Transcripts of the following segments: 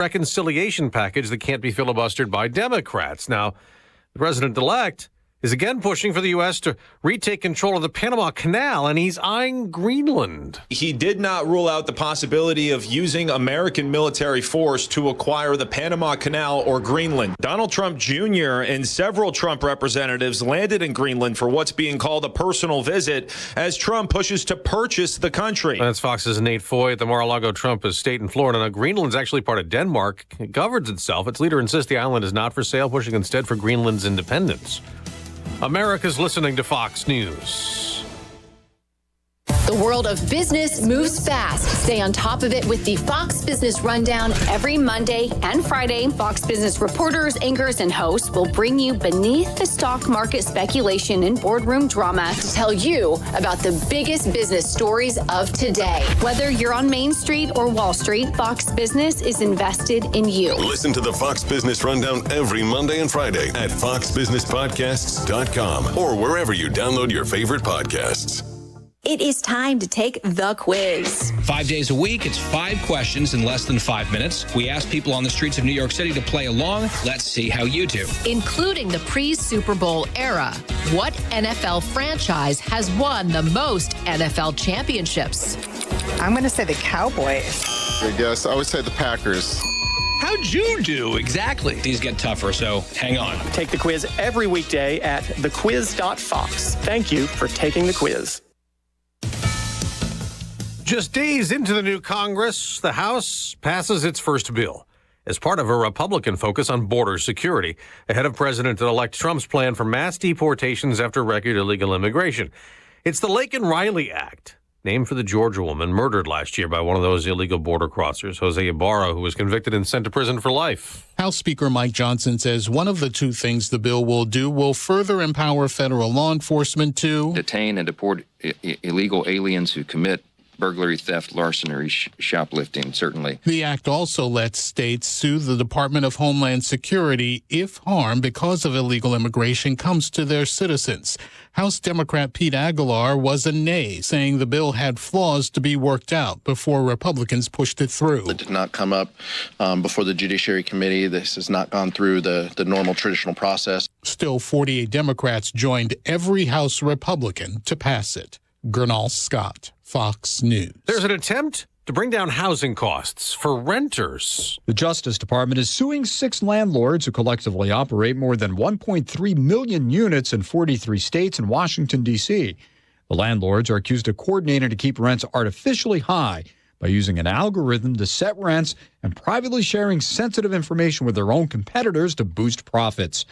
reconciliation package that can't be filibustered by Democrats. Now, the president-elect is again pushing for the U.S. to retake control of the Panama Canal, and he's eyeing Greenland. He did not rule out the possibility of using American military force to acquire the Panama Canal or Greenland. Donald Trump Jr. and several Trump representatives landed in Greenland for what's being called a personal visit as Trump pushes to purchase the country. That's Fox's Nate Foy at the Mar-a-Lago Trump estate in Florida. Now, Greenland's actually part of Denmark. It governs itself. Its leader insists the island is not for sale, pushing instead for Greenland's independence. America's listening to Fox News. The world of business moves fast. Stay on top of it with the Fox Business Rundown every Monday and Friday. Fox Business reporters, anchors, and hosts will bring you beneath the stock market speculation and boardroom drama to tell you about the biggest business stories of today. Whether you're on Main Street or Wall Street, Fox Business is invested in you. Listen to the Fox Business Rundown every Monday and Friday at foxbusinesspodcasts.com or wherever you download your favorite podcasts. It is time to take the quiz. 5 days a week, it's 5 questions in less than 5 minutes. We ask people on the streets of New York City to play along. Let's see how you do. Including the pre-Super Bowl era, what NFL franchise has won the most NFL championships? I'm going to say the Cowboys. I guess I would say the Packers. How'd you do? Exactly. These get tougher, so hang on. Take the quiz every weekday at thequiz.fox. Thank you for taking the quiz. Just days into the new Congress, the House passes its first bill as part of a Republican focus on border security, ahead of President-elect Trump's plan for mass deportations after record illegal immigration. It's the Laken Riley Act, named for the Georgia woman murdered last year by one of those illegal border crossers, Jose Ibarra, who was convicted and sent to prison for life. House Speaker Mike Johnson says one of the 2 things the bill will do will further empower federal law enforcement to detain and deport illegal aliens who commit burglary, theft, larceny, shoplifting, certainly. The act also lets states sue the Department of Homeland Security if harm because of illegal immigration comes to their citizens. House Democrat Pete Aguilar was a nay, saying the bill had flaws to be worked out before Republicans pushed it through. It did not come up before the Judiciary Committee. This has not gone through the normal traditional process. Still, 48 Democrats joined every House Republican to pass it. Gernal Scott, Fox News. There's an attempt to bring down housing costs for renters. The Justice Department is suing 6 landlords who collectively operate more than 1.3 million units in 43 states and Washington, D.C. The landlords are accused of coordinating to keep rents artificially high by using an algorithm to set rents and privately sharing sensitive information with their own competitors to boost profits.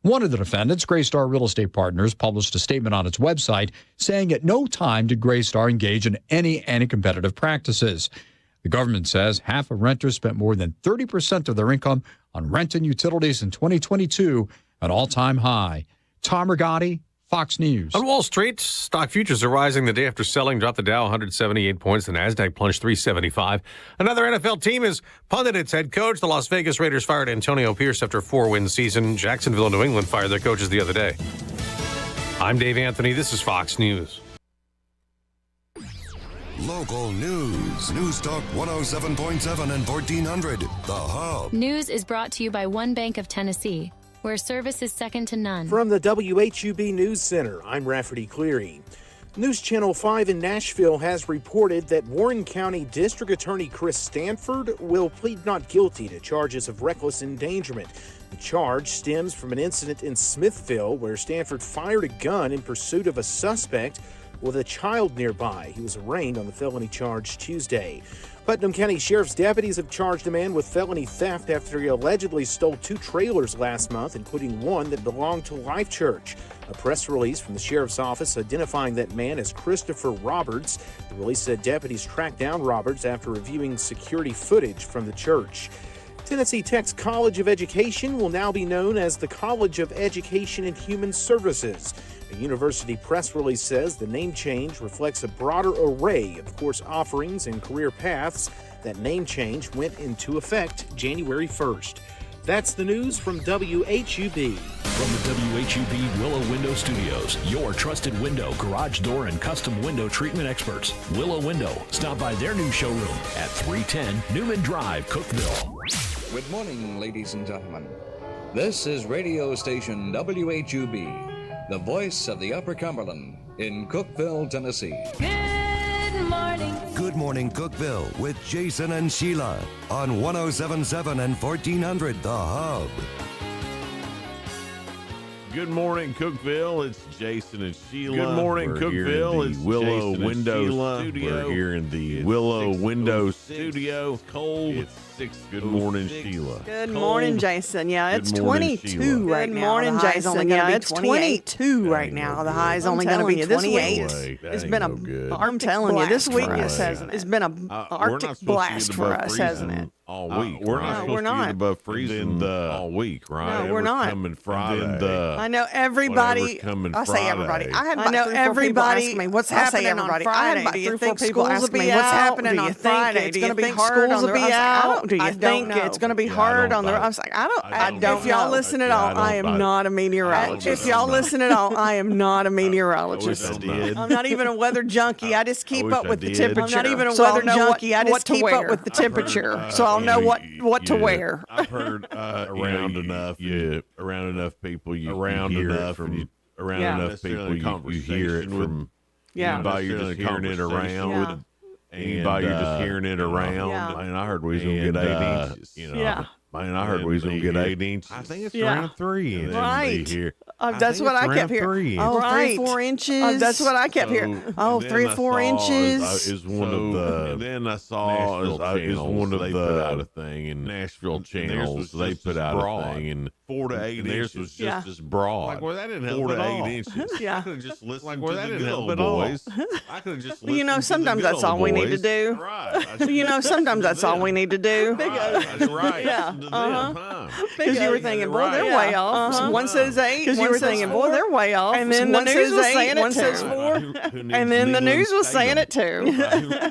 One of the defendants, Greystar Real Estate Partners, published a statement on its website saying at no time did Greystar engage in any anti-competitive practices. The government says half of renters spent more than 30% of their income on rent and utilities in 2022, an all-time high. Tom Rigotti, Fox News. On Wall Street, stock futures are rising the day after selling dropped the Dow 178 points. The Nasdaq plunged 375. Another NFL team is punted its head coach. The Las Vegas Raiders fired Antonio Pierce after a 4-win season. Jacksonville and New England fired their coaches the other day. I'm Dave Anthony. This is Fox News. Local news. News Talk 107.7 and 1400. The Hub. News is brought to you by One Bank of Tennessee, where service is second to none. From the WHUB News Center, I'm Rafferty Cleary. News Channel 5 in Nashville has reported that Warren County District Attorney Chris Stanford will plead not guilty to charges of reckless endangerment. The charge stems from an incident in Smithville where Stanford fired a gun in pursuit of a suspect with a child nearby. He was arraigned on the felony charge Tuesday. Putnam County Sheriff's deputies have charged a man with felony theft after he allegedly stole 2 trailers last month, including one that belonged to Life Church. A press release from the sheriff's office identifying that man as Christopher Roberts. The release said deputies tracked down Roberts after reviewing security footage from the church. Tennessee Tech's College of Education will now be known as the College of Education and Human Services. A university press release says the name change reflects a broader array of course offerings and career paths. That name change went into effect January 1st. That's the news from WHUB. From the WHUB Willow Window Studios, your trusted window, garage door, and custom window treatment experts. Willow Window. Stop by their new showroom at 310 Newman Drive, Cookeville. Good morning, ladies and gentlemen. This is radio station WHUB, the voice of the Upper Cumberland in Cookeville, Tennessee. Good morning. Good Morning Cookeville with Jason and Sheila on 107.7 and 1400 The Hub. Good morning, Cookeville. It's Jason and Sheila. Good morning, We're Cookeville. It's Willow Jason Window Studio. We're here in the Willow Window Studio. It's cold. It's 6. Good morning, Sheila. Good morning, Jason. Yeah, it's Good morning, 22 Sheila. right Good now. morning, The high's Jason. only gonna Yeah, be it's 22 right now. The high's only going to be 28. It's been a I'm telling you, this week it's been a Arctic blast for us, hasn't it? All week. We're right? not supposed to get above freezing all week, right? No, we're not. Coming Friday. I know everybody. Coming I say everybody. I know everybody. Ask me what's happening happening on on Friday. Friday. Do you Do you think think people schools ask will me be what's out? happening Do on you Friday? think It's going to be schools hard on will the be I out? don't. Do you I think don't it's going to be know. hard Yeah, on the? I was like, I don't. If y'all listen at all, I am not a meteorologist. If y'all listen at all, I am not a meteorologist. I'm not even a weather junkie. I just keep up with the temperature. I'm not even a weather junkie. I just keep up with the temperature, so I'll know what to wear. I've heard around enough people you hear it from. Around enough people you hear it from. Anybody you're just hearing it around. Anybody you're just hearing it around. Man, I heard we was gonna get 8 inches. Man, I heard we was gonna get 8 inches. I think it's around 3 inches. Right. Here. That's what I kept hearing. Oh, right. 3 or 4 inches. That's what I kept hearing. Oh, 3 or 4 inches. Is one of the. And then I saw is one of the. They put out a thing in Nashville channels. They put out a thing and 4 to 8 inches. Theirs was just as broad. Like, well, that didn't help 4 to 8 inches. Yeah. I could have just listened to the good old boys. I could have just listened. You know, sometimes that's all we need to do. Right. You know, sometimes that's all we need to do. That's right. Yeah. Because you were thinking, boy, they're way off. One says 8. Because you were thinking, boy, they're way off. And then the news was saying it too. And then the news was saying it too.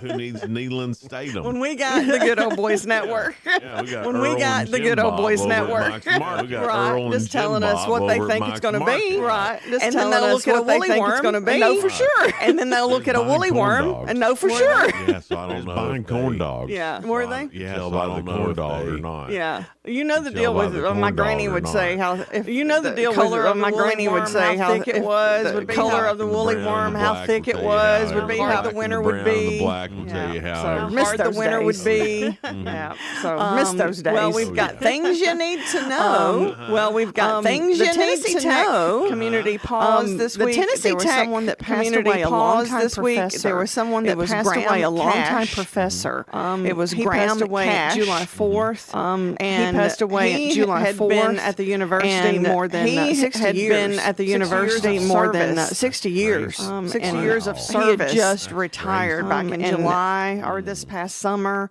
Who needs Neyland Statham? When we got the Good Old Boys Network. When we got the Good Old Boys Network. Right. Just telling us what they think it's going to be. Right. And then they'll look at a woolly worm and know for sure. And then they'll look at a woolly worm and know for sure. Yeah, so I don't know. Buying corn dogs. Yeah. Were they? Yeah, so I don't know if they or not. Yeah. You know the deal with my granny would say how if you know the deal color of my granny would say how thick it was would be color of the woolly worm, how thick it was would be how the winter would be. Black will tell you how hard the winter would be. Yeah. So miss those days. Well, we've got things you need to know. Well, we've got things you need to know. Community pause this week. The Tennessee Tech someone that passed away a long time this week. There was someone that passed away a long time professor. It was Graham Cash. July 4th. And he passed away July 4th. Been at the university more than 60 years. Been at the university more than 60 years. 60 years of service. He had just retired back in July or this past summer.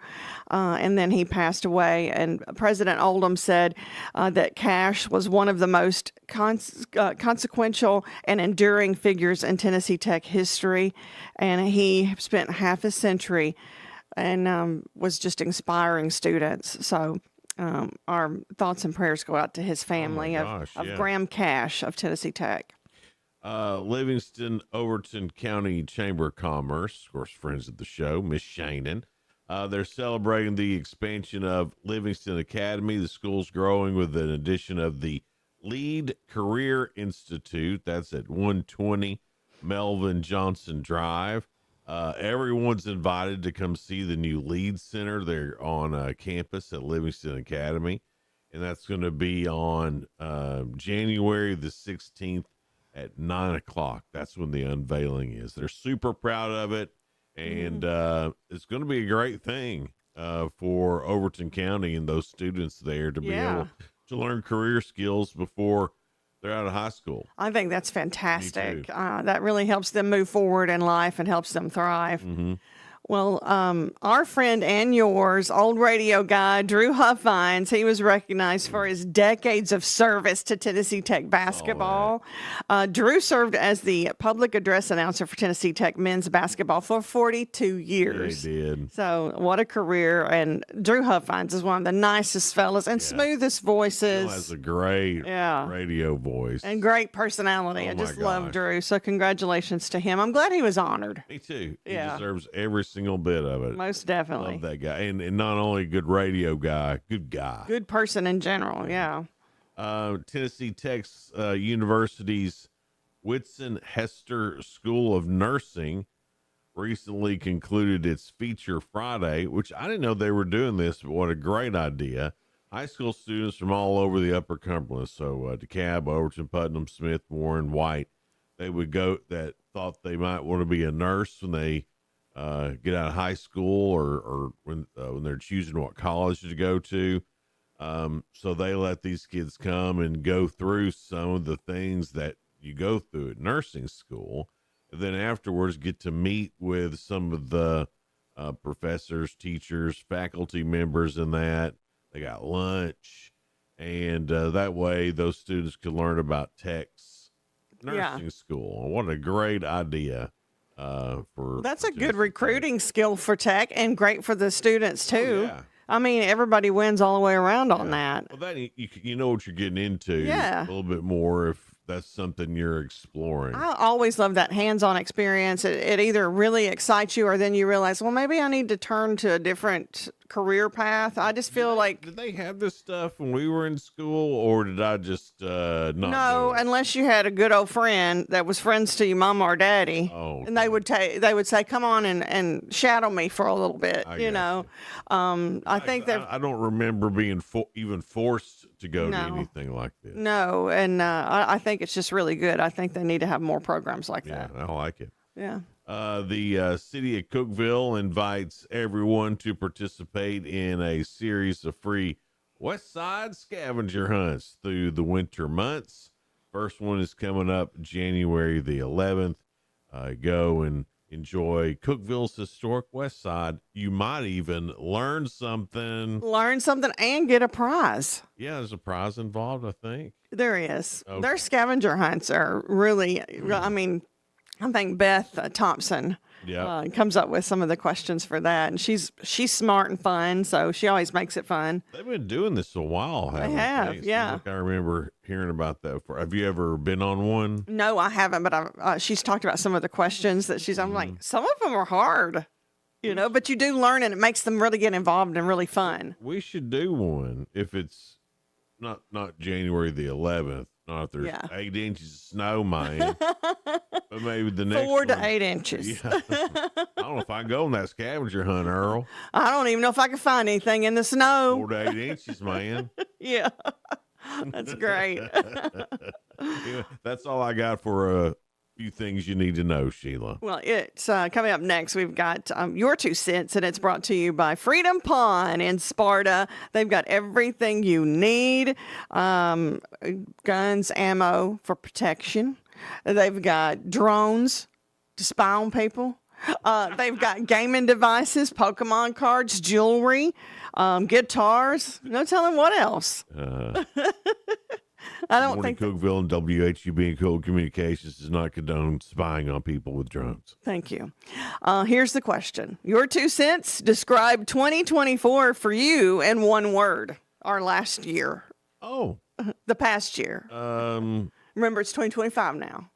And then he passed away. And President Oldham said that Cash was one of the most consequential and enduring figures in Tennessee Tech history. And he spent half a century and was just inspiring students. So our thoughts and prayers go out to his family of Graham Cash of Tennessee Tech. Livingston, Overton County Chamber of Commerce, of course, friends of the show, Miss Shannon. They're celebrating the expansion of Livingston Academy. The school's growing with an addition of the Lead Career Institute. That's at 120 Melvin Johnson Drive. Everyone's invited to come see the new Lead Center. They're on campus at Livingston Academy, and that's going to be on January the 16th at 9 o'clock. That's when the unveiling is. They're super proud of it. And it's going to be a great thing for Overton County and those students there to be able to learn career skills before they're out of high school. I think that's fantastic. That really helps them move forward in life and helps them thrive. Mm-hmm. Well, our friend and yours, old radio guy, Drew Huffines, he was recognized for his decades of service to Tennessee Tech basketball. Drew served as the public address announcer for Tennessee Tech men's basketball for 42 years. He did. So what a career. And Drew Huffines is one of the nicest fellas and smoothest voices. He has a great radio voice. And great personality. I just love Drew. So congratulations to him. I'm glad he was honored. Me too. He deserves every single bit of it. Most definitely. Love that guy. And not only a good radio guy, good guy. Good person in general, yeah. Tennessee Tech University's Whitson Hester School of Nursing recently concluded its Feature Friday, which I didn't know they were doing this, but what a great idea. High school students from all over the Upper Cumberland, so DeKalb, Overton, Putnam, Smith, Warren, White, they would go that thought they might want to be a nurse when they get out of high school or when they're choosing what college to go to. So they let these kids come and go through some of the things that you go through at nursing school. And then afterwards get to meet with some of the professors, teachers, faculty members in that. They got lunch. And that way those students could learn about Tech's nursing school. What a great idea. That's a good recruiting skill for Tech and great for the students too. Oh, yeah. I mean, everybody wins all the way around on that. Well, then you know what you're getting into Yeah. a little bit more if that's something you're exploring. I always love that hands-on experience. It either really excites you or then you realize, well, maybe I need to turn to a different career path. I just feel like... Did they have this stuff when we were in school, or did I just not No, do it? unless you had a good old friend that was friends to your mom or daddy. Oh, and they would say, come on and shadow me for a little bit, you know. I think that... I don't remember being even forced to go to anything like this. No, and I think it's just really good. I think they need to have more programs like that. I like it. Yeah. The city of Cookeville invites everyone to participate in a series of free West Side scavenger hunts through the winter months. First one is coming up January the 11th. Go and enjoy Cookeville's historic West Side. You might even learn something. And get a prize. Yeah, there's a prize involved, I think. There is. Okay. Their scavenger hunts are really, I mean, I think Beth Thompson comes up with some of the questions for that. And she's smart and fun, so she always makes it fun. They've been doing this a while, haven't they? They have, yeah. Like I remember hearing about that. Have you ever been on one? No, I haven't, but she's talked about some of the questions that I'm like, some of them are hard, you know, but you do learn and it makes them really get involved and really fun. We should do one if it's not January the 11th, not if there's 8 inches of snow, man. But maybe the next 4 to 8 inches. Yeah. I don't know if I can go on that scavenger hunt, Earl. I don't even know if I can find anything in the snow. 4 to 8 inches, man. Yeah. That's great. Yeah, that's all I got for a few things you need to know, Sheila. Well, it's coming up next. We've got Your 2 Cents, and it's brought to you by Freedom Pawn in Sparta. They've got everything you need, guns, ammo for protection. They've got drones to spy on people. They've got gaming devices, Pokemon cards, jewelry, guitars. No telling what else. I don't think Cookeville and WHUB and Code Communications does not condone spying on people with drones. Thank you. Here's the question. Your 2 cents, describe 2024 for you in one word. Our last year. Oh. The past year. Remember, it's 2025 now.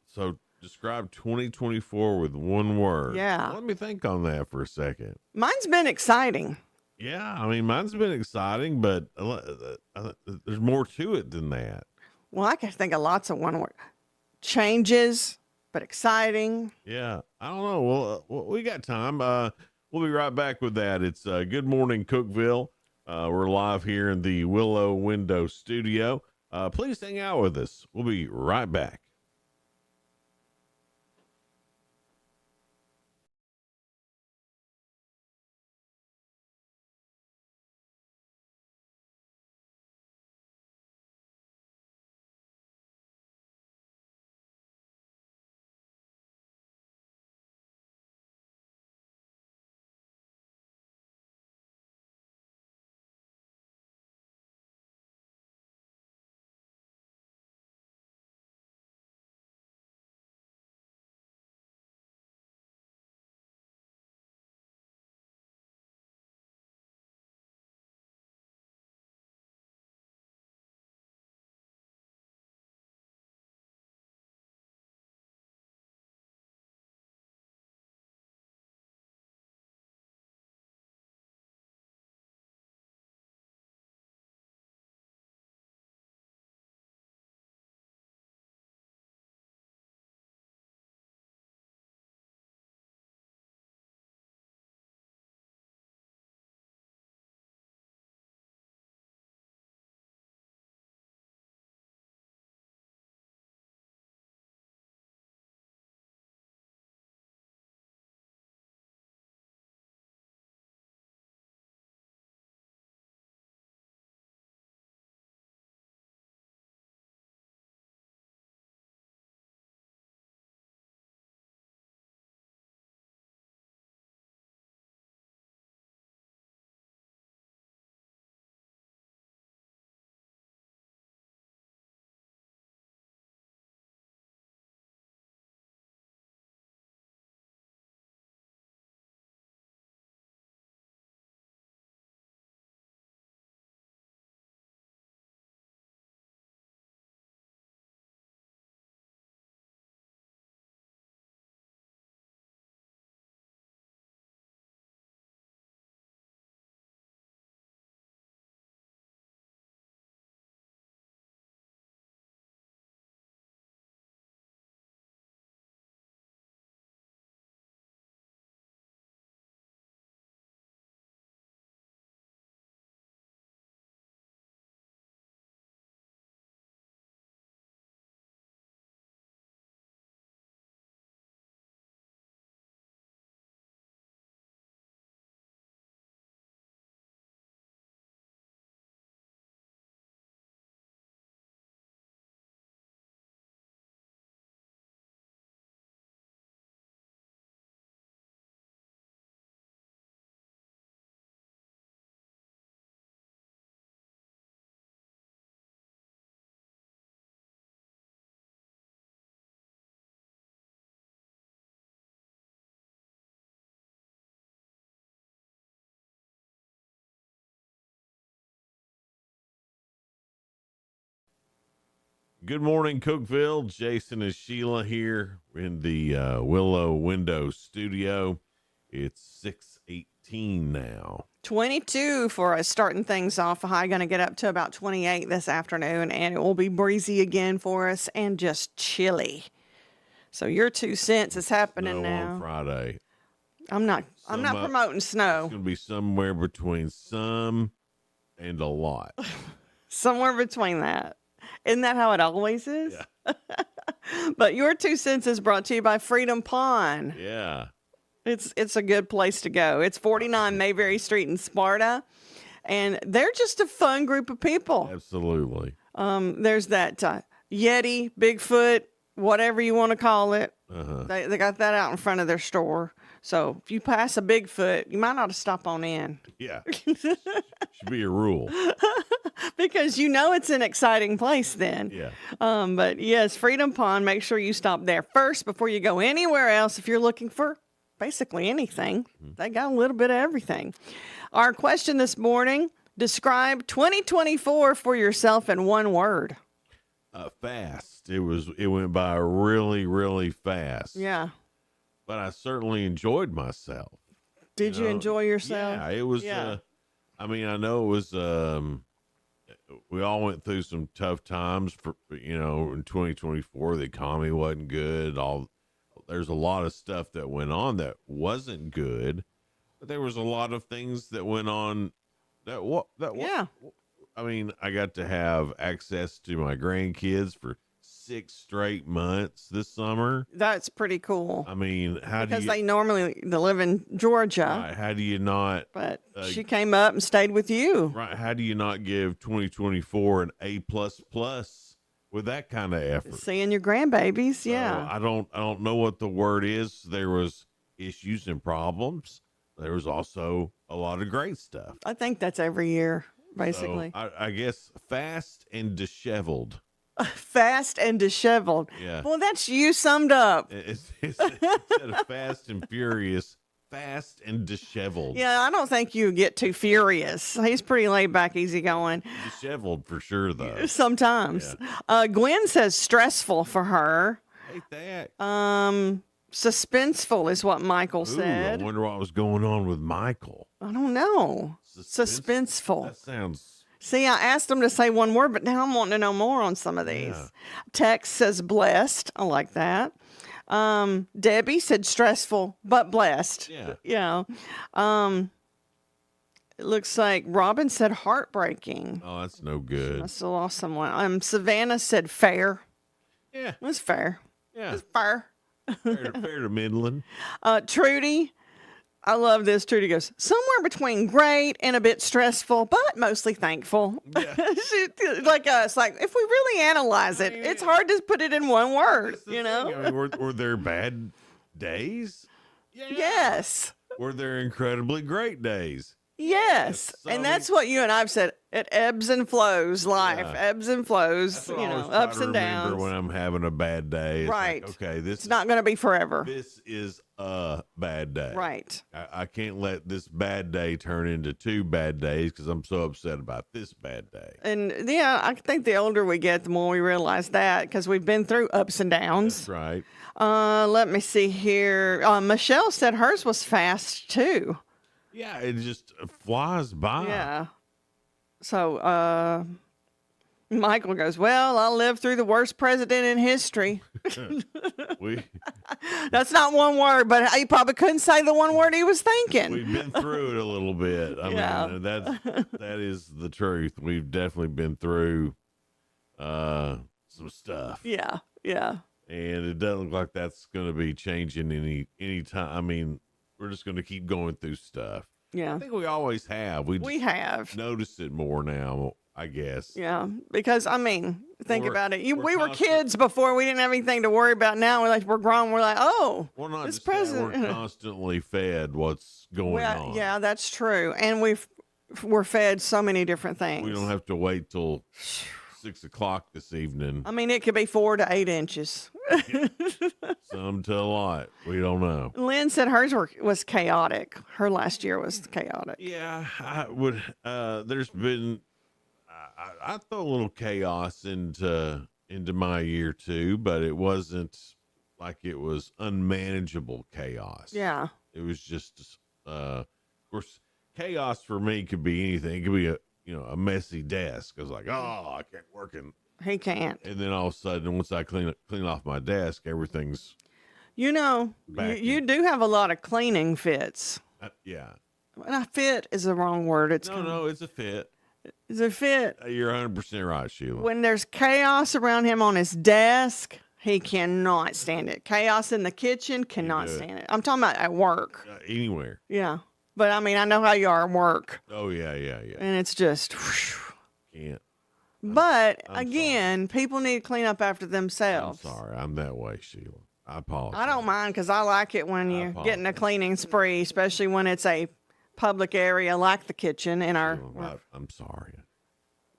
So describe 2024 with one word. Yeah. Let me think on that for a second. Mine's been exciting. Yeah, I mean, mine's been exciting, but there's more to it than that. Well, I can think of lots of one word. Changes, but exciting. Yeah, I don't know. Well, we got time. We'll be right back with that. It's Good Morning Cookeville. We're live here in the Willow Window Studio. Please hang out with us. We'll be right back. Good morning, Cookeville. Jason and Sheila here in the Willow Window Studio. It's 6:18 now. 22 for us starting things off. A high going to get up to about 28 this afternoon, and it will be breezy again for us and just chilly. So your 2 cents is happening now. On Friday. I'm not promoting snow. It's going to be somewhere between some and a lot. Somewhere between that. Isn't that how it always is? Yeah. But your 2 cents is brought to you by Freedom Pond. Yeah. It's a good place to go. It's 49 Mayberry Street in Sparta, and they're just a fun group of people. Absolutely. There's that Yeti, Bigfoot, whatever you want to call it. Uh-huh. They got that out in front of their store. So if you pass a Bigfoot, you might not to stop on in. Yeah. Should be a rule. Because you know it's an exciting place then. Yeah. But yes, Freedom Pond, make sure you stop there first before you go anywhere else if you're looking for basically anything. They got a little bit of everything. Our question this morning, describe 2024 for yourself in one word. Fast. It went by really, really fast. Yeah. But I certainly enjoyed myself. Did you enjoy yourself? Yeah, it was. Yeah. I mean, I know it was. We all went through some tough times for in 2024. The economy wasn't good. There's a lot of stuff that went on that wasn't good, but there was a lot of things that went on yeah. I mean, I got to have access to my grandkids for 6 straight months this summer. That's pretty cool. I mean, because they normally live in Georgia. Right, how do you not? But she came up and stayed with you. Right. How do you not give 2024 an A++ with that kind of effort? Seeing your grandbabies, yeah. I don't know what the word is. There was issues and problems. There was also a lot of great stuff. I think that's every year, basically. So I guess fast and disheveled. Fast and disheveled. Yeah. Well, that's you summed up. It's instead of fast and furious, fast and disheveled. Yeah, I don't think you get too furious. He's pretty laid back, easygoing. Disheveled for sure, though. Sometimes. Yeah. Gwen says stressful for her. Hate that. Suspenseful is what Michael said. I wonder what was going on with Michael. I don't know. Suspenseful. That sounds... See, I asked him to say one word, but now I'm wanting to know more on some of these. Yeah. Tex says blessed. I like that. Debbie said stressful, but blessed. Yeah. Yeah. It looks like Robin said heartbreaking. Oh, that's no good. I still lost someone. Savannah said fair. Yeah. It was fair. Yeah. It was fair. fair to Midland. Trudy. I love this. Trudy goes, somewhere between great and a bit stressful, but mostly thankful. Yeah. Like us. Like, if we really analyze it, it's hard to put it in one word, I mean, were there bad days? Yeah. Yes. Were there incredibly great days? Yes. So and that's what you and I've said. It ebbs and flows. Life ebbs and flows, ups and downs. When I'm having a bad day. It's right. Like, okay, it's not going to be forever. This is a bad day. Right. I can't let this bad day turn into 2 bad days because I'm so upset about this bad day. And yeah, I think the older we get, the more we realize that because we've been through ups and downs. That's right. Let me see here. Michelle said hers was fast too. Yeah, it just flies by. Yeah. So, Michael goes, well, I lived through the worst president in history. That's not one word, but he probably couldn't say the one word he was thinking. We've been through it a little bit. I mean, that is the truth. We've definitely been through some stuff. Yeah, yeah. And it doesn't look like that's going to be changing any time. I mean, we're just going to keep going through stuff. Yeah. I think we always have. We have noticed it more now, I guess. Yeah. Because, I mean, think about it. We were kids before. We didn't have anything to worry about. Now we're grown. We're like, oh, well, not this just president. We're constantly fed what's going on. Yeah, that's true. And we're fed so many different things. We don't have to wait till 6 o'clock this evening. I mean, it could be 4 to 8 inches. Some to a lot. We don't know. Lynn said hers was chaotic. Her last year was chaotic. Yeah, I would. There's been. I throw a little chaos into into my year too, but it wasn't like it was unmanageable chaos. Yeah. It was just, of course, chaos for me could be anything. It could be a messy desk. I was like, oh, I can't work in. He can't. And then all of a sudden, once I clean off my desk, everything's. You do have a lot of cleaning fits. Yeah. And a fit is the wrong word. It's a fit. It's a fit. You're 100% right, Sheila. When there's chaos around him on his desk, he cannot stand it. Chaos in the kitchen, cannot stand it. I'm talking about at work. Anywhere. Yeah. But I mean, I know how you are at work. Oh, yeah. And it's just. Can't. But again, people need to clean up after themselves. I'm sorry. I'm that way, Sheila. I apologize. I don't mind because I like it when you're getting a cleaning spree, especially when it's a public area like the kitchen in our. I'm sorry.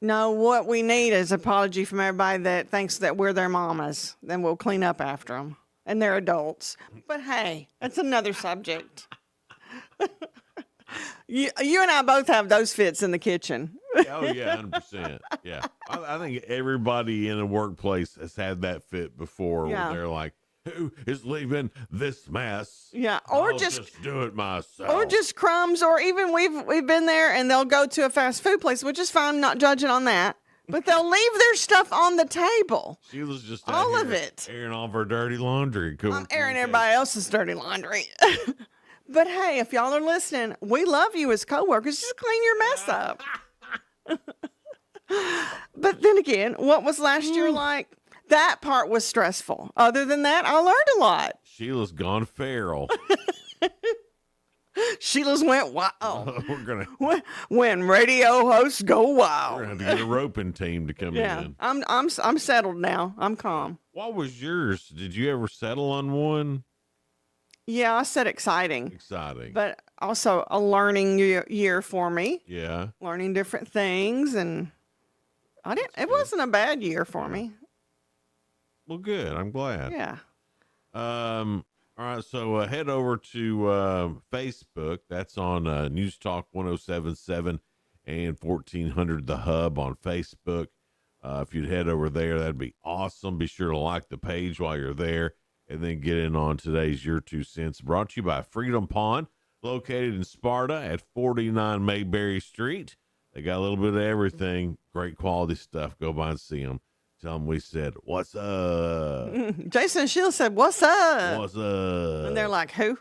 No, what we need is apology from everybody that thinks that we're their mamas. Then we'll clean up after them, and they're adults. But hey, that's another subject. You and I both have those fits in the kitchen. Oh yeah, 100%. Yeah, I think everybody in a workplace has had that fit before. Yeah. Where they're like, "Who is leaving this mess?" Yeah, or I'll just do it myself. Or just crumbs, or even we've been there, and they'll go to a fast food place, which is fine. I'm not judging on that, but they'll leave their stuff on the table. Sheila's just all of it, airing off her dirty laundry. Cool. I'm airing everybody else's dirty laundry. But hey, if y'all are listening, we love you as coworkers. Just clean your mess up. But then again, what was last year like? That part was stressful. Other than that, I learned a lot. Sheila's gone feral. Sheila's went wild. We're gonna when radio hosts go wild. We're gonna have to get a roping team to come in. I'm settled now. I'm calm. What was yours? Did you ever settle on one? Yeah, I said exciting. Exciting. But also a learning year for me. Yeah. Learning different things, and it wasn't a bad year for me. Well, good. I'm glad. Yeah. All right. So head over to Facebook. That's on News Talk 107.7 and 1400 The Hub on Facebook. If you'd head over there, that'd be awesome. Be sure to like the page while you're there. And then get in on today's Your 2 Cents, brought to you by Freedom Pond, located in Sparta at 49 Mayberry Street. They got a little bit of everything, great quality stuff. Go by and see them. Tell them we said, what's up? Jason and Sheila said, what's up? What's up? And they're like, who?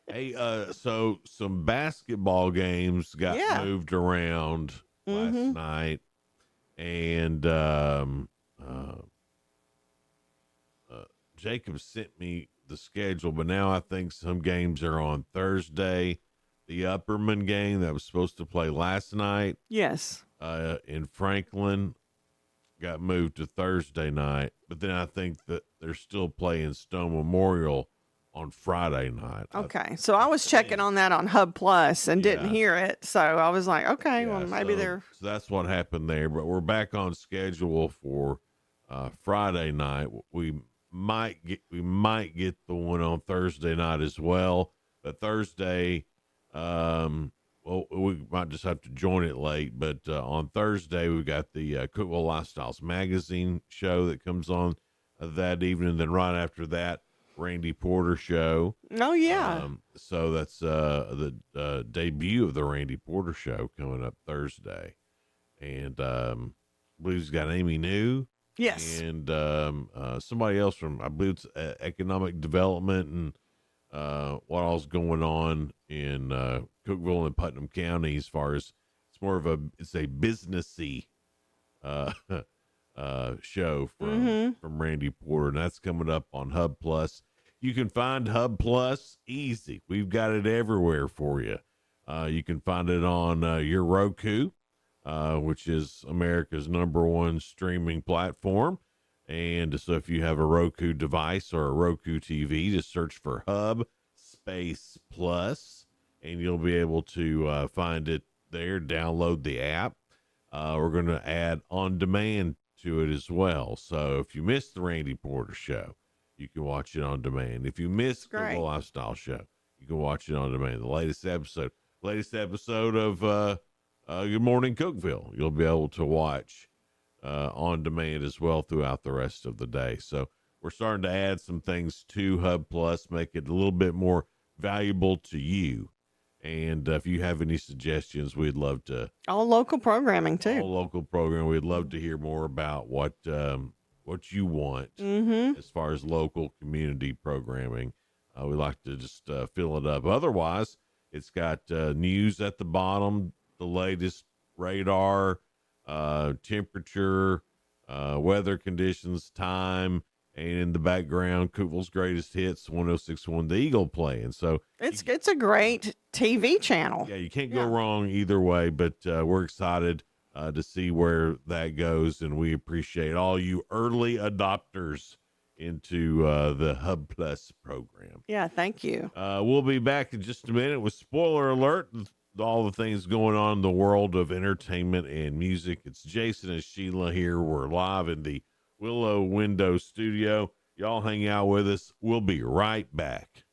Hey, so some basketball games got moved around last night. And Jacob sent me the schedule, but now I think some games are on Thursday. The Upperman game that was supposed to play last night, yes, in Franklin, got moved to Thursday night. But then I think that they're still playing Stone Memorial on Friday night. Okay, so I was checking on that on Hub Plus and didn't hear it, so I was like, okay, well maybe they're. So that's what happened there. But we're back on schedule for Friday night. We might get the one on Thursday night as well. But Thursday, well, we might just have to join it late. But on Thursday, we've got the Cookeville Lifestyles magazine show that comes on that evening. Then right after that, Randy Porter show. Oh yeah. So that's the debut of the Randy Porter show coming up Thursday, and I believe he's got Amy New. Yes. And somebody else from, I believe it's economic development and what all's going on in Cookeville and Putnam County as far as it's a businessy show from Randy Porter, and that's coming up on Hub Plus. You can find Hub Plus easy. We've got it everywhere for you. You can find it on your Roku, which is America's #1 streaming platform. And so if you have a Roku device or a Roku TV, just search for Hub Space Plus, and you'll be able to find it there. Download the app. We're going to add on demand to it as well. So if you missed the Randy Porter show, you can watch it on demand. If you missed the Lifestyle show, you can watch it on demand. The latest episode of Good Morning Cookeville, you'll be able to watch on demand as well throughout the rest of the day. So we're starting to add some things to Hub Plus, make it a little bit more valuable to you. And if you have any suggestions, we'd love to. All local programming too. All local programming. We'd love to hear more about what you want as far as local community programming. We like to just fill it up. Otherwise, it's got news at the bottom, the latest radar, temperature, weather conditions, time, and in the background, Cookeville's greatest hits, 106.1 The Eagle playing. So it's a great TV channel. Yeah, you can't go wrong either way, but we're excited to see where that goes, and we appreciate all you early adopters into the Hub Plus program. Yeah, thank you. We'll be back in just a minute with Spoiler Alert, all the things going on in the world of entertainment and music. It's Jason and Sheila here. We're live in the Willow Window Studio. Y'all hang out with us. We'll be right back.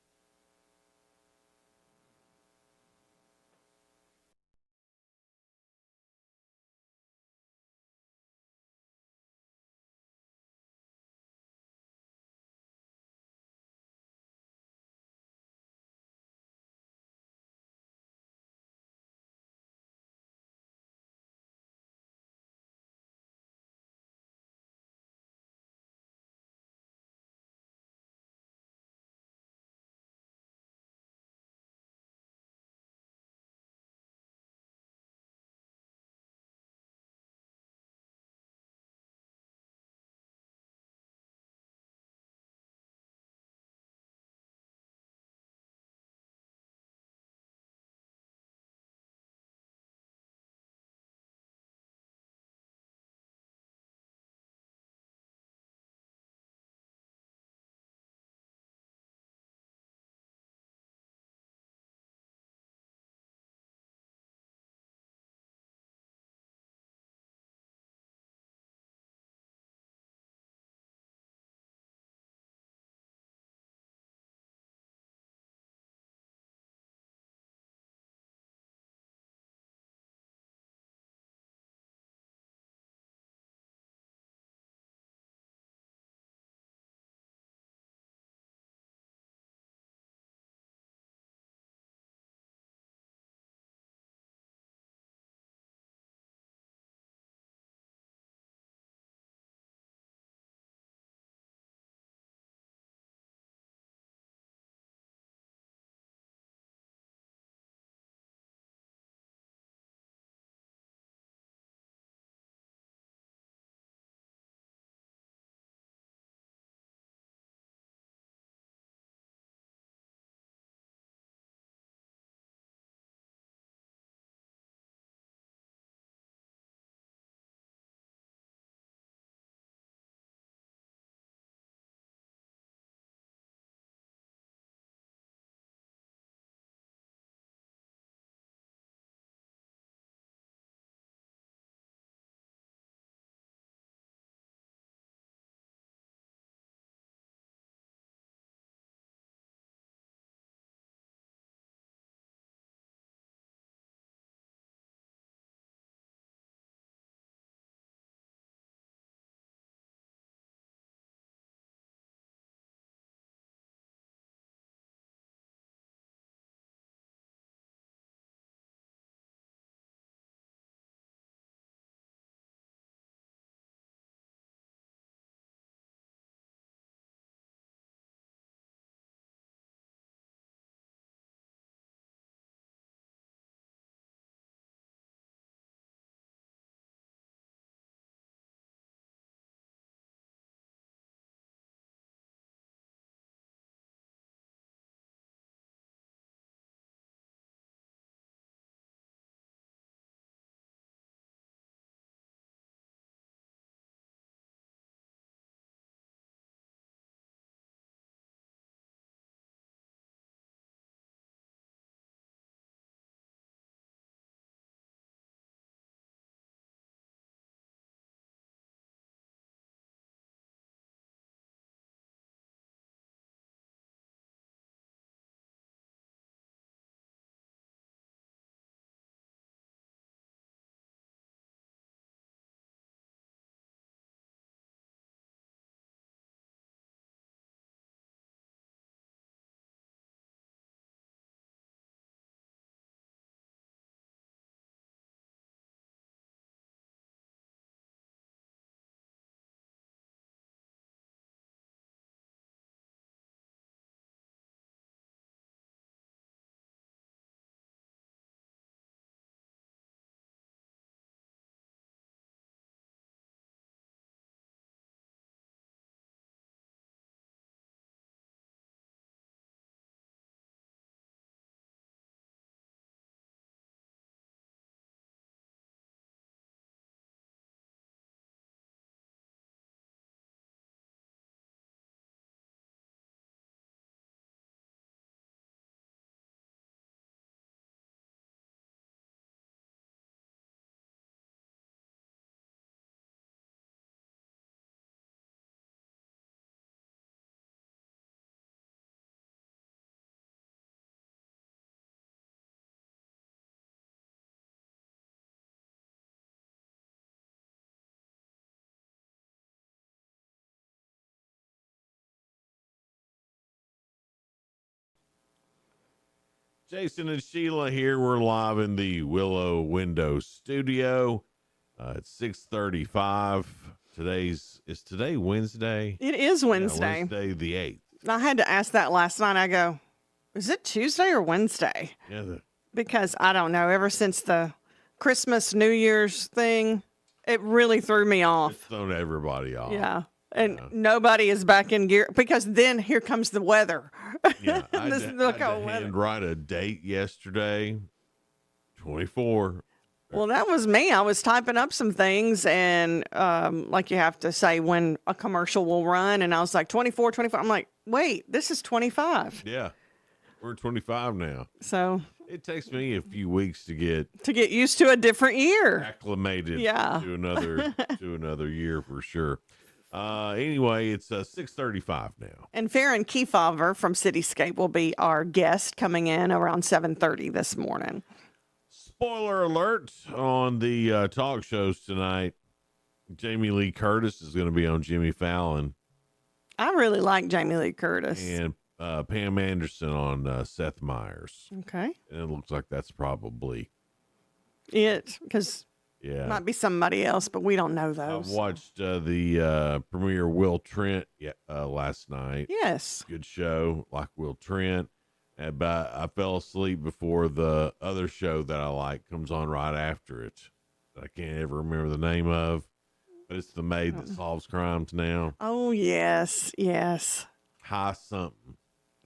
Jason and Sheila here. We're live in the Willow Window Studio. It's 6:35. Is today Wednesday? It is Wednesday. Yeah, Wednesday the 8th. I had to ask that last night. I go, is it Tuesday or Wednesday? Yeah. Because I don't know. Ever since the Christmas, New Year's thing, it really threw me off. It's thrown everybody off. Yeah. And nobody is back in gear because then here comes the weather. Yeah. I had to write a date yesterday, 24. Well, that was me. I was typing up some things and like you have to say when a commercial will run. And I was like, 24, 25. I'm like, wait, this is 25. Yeah. We're 25 now. So it takes me a few weeks to get used to a different year. Acclimated to another year for sure. Anyway, it's 6:35 now. And Farron Kefauver from Cityscape will be our guest coming in around 7:30 this morning. Spoiler alert on the talk shows tonight. Jamie Lee Curtis is going to be on Jimmy Fallon. I really like Jamie Lee Curtis. And Pam Anderson on Seth Meyers. Okay. And it looks like that's probably it, because it might be somebody else, but we don't know those. I watched the premiere Will Trent last night. Yes. Good show, like Will Trent. But I fell asleep before the other show that I like comes on right after it. That I can't ever remember the name of. But it's the maid that solves crimes now. Oh, yes. Yes. High something.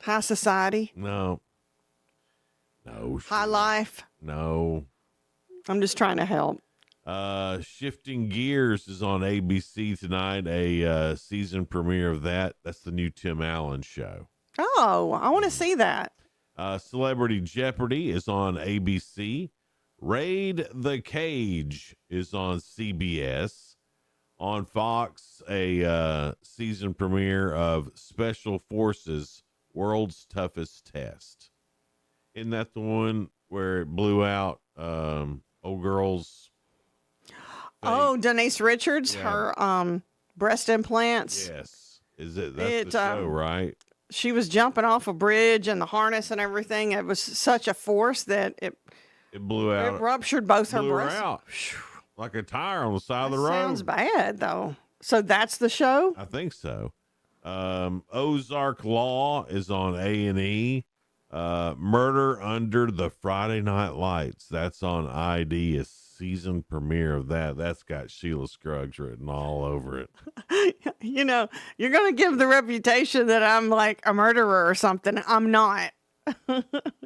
High Society? No. High Life? No. I'm just trying to help. Shifting Gears is on ABC tonight, a season premiere of that. That's the new Tim Allen show. Oh, I want to see that. Celebrity Jeopardy is on ABC. Raid the Cage is on CBS. On Fox, a season premiere of Special Forces World's Toughest Test. Isn't that the one where it blew out old girl's face? Oh, Denise Richards, her breast implants. Yes. That's the show, right? She was jumping off a bridge and the harness and everything. It was such a force that it blew out. It ruptured both her blew breasts. Her out. Like a tire on the side of the road. Sounds bad, though. So that's the show? I think so. Ozark Law is on A&E. Murder Under the Friday Night Lights. That's on ID. A season premiere of that. That's got Sheila Scruggs written all over it. You know, you're going to give the reputation that I'm like a murderer or something. I'm not.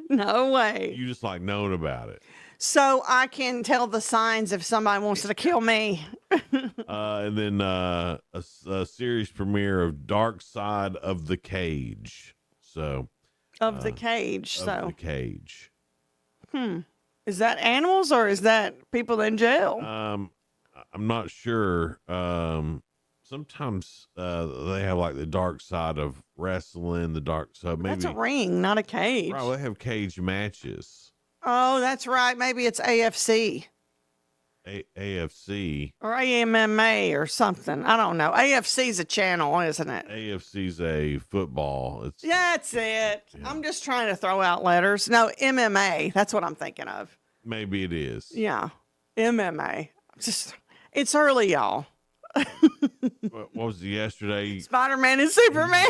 No way. You just like knowing about it. So I can tell the signs if somebody wants to kill me. And then a series premiere of Dark Side of the Cage. So of the cage. The Cage. Is that animals or is that people in jail? I'm not sure. Sometimes they have like the dark side of wrestling, the dark side. Maybe that's a ring, not a cage. Right, they have cage matches. Oh, that's right. Maybe it's AFC. AFC. Or AMMA or something. I don't know. AFC's a channel, isn't it? AFC's a football. That's it. Yeah. I'm just trying to throw out letters. No, MMA. That's what I'm thinking of. Maybe it is. Yeah. MMA. It's early, y'all. What was it yesterday? Spider-Man and Superman.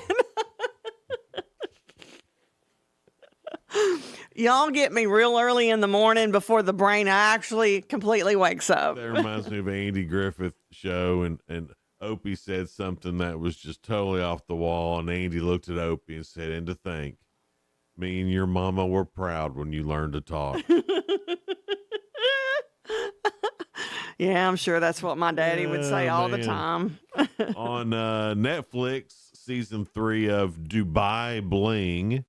Y'all get me real early in the morning before the brain actually completely wakes up. That reminds me of Andy Griffith show, and Opie said something that was just totally off the wall, and Andy looked at Opie and said, "And to think, me and your mama were proud when you learned to talk." Yeah, I'm sure that's what my daddy would say all the time. On Netflix, season 3 of Dubai Bling.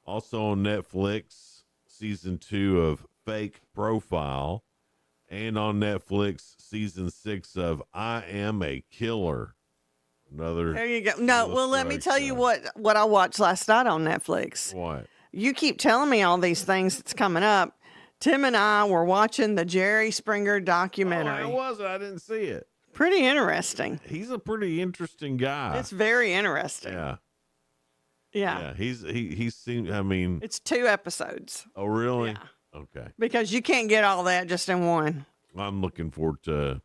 Also on Netflix, season 2 of Fake Profile. And on Netflix, season 6 of I Am a Killer. Another. There you go. No, well, let me tell you what I watched last night on Netflix. What? You keep telling me all these things that's coming up. Tim and I were watching the Jerry Springer documentary. Oh, how was it? I didn't see it. Pretty interesting. He's a pretty interesting guy. It's very interesting. Yeah. Yeah. He's seen. I mean, it's 2 episodes. Oh, really? Yeah. Okay. Because you can't get all that just in one. I'm looking forward to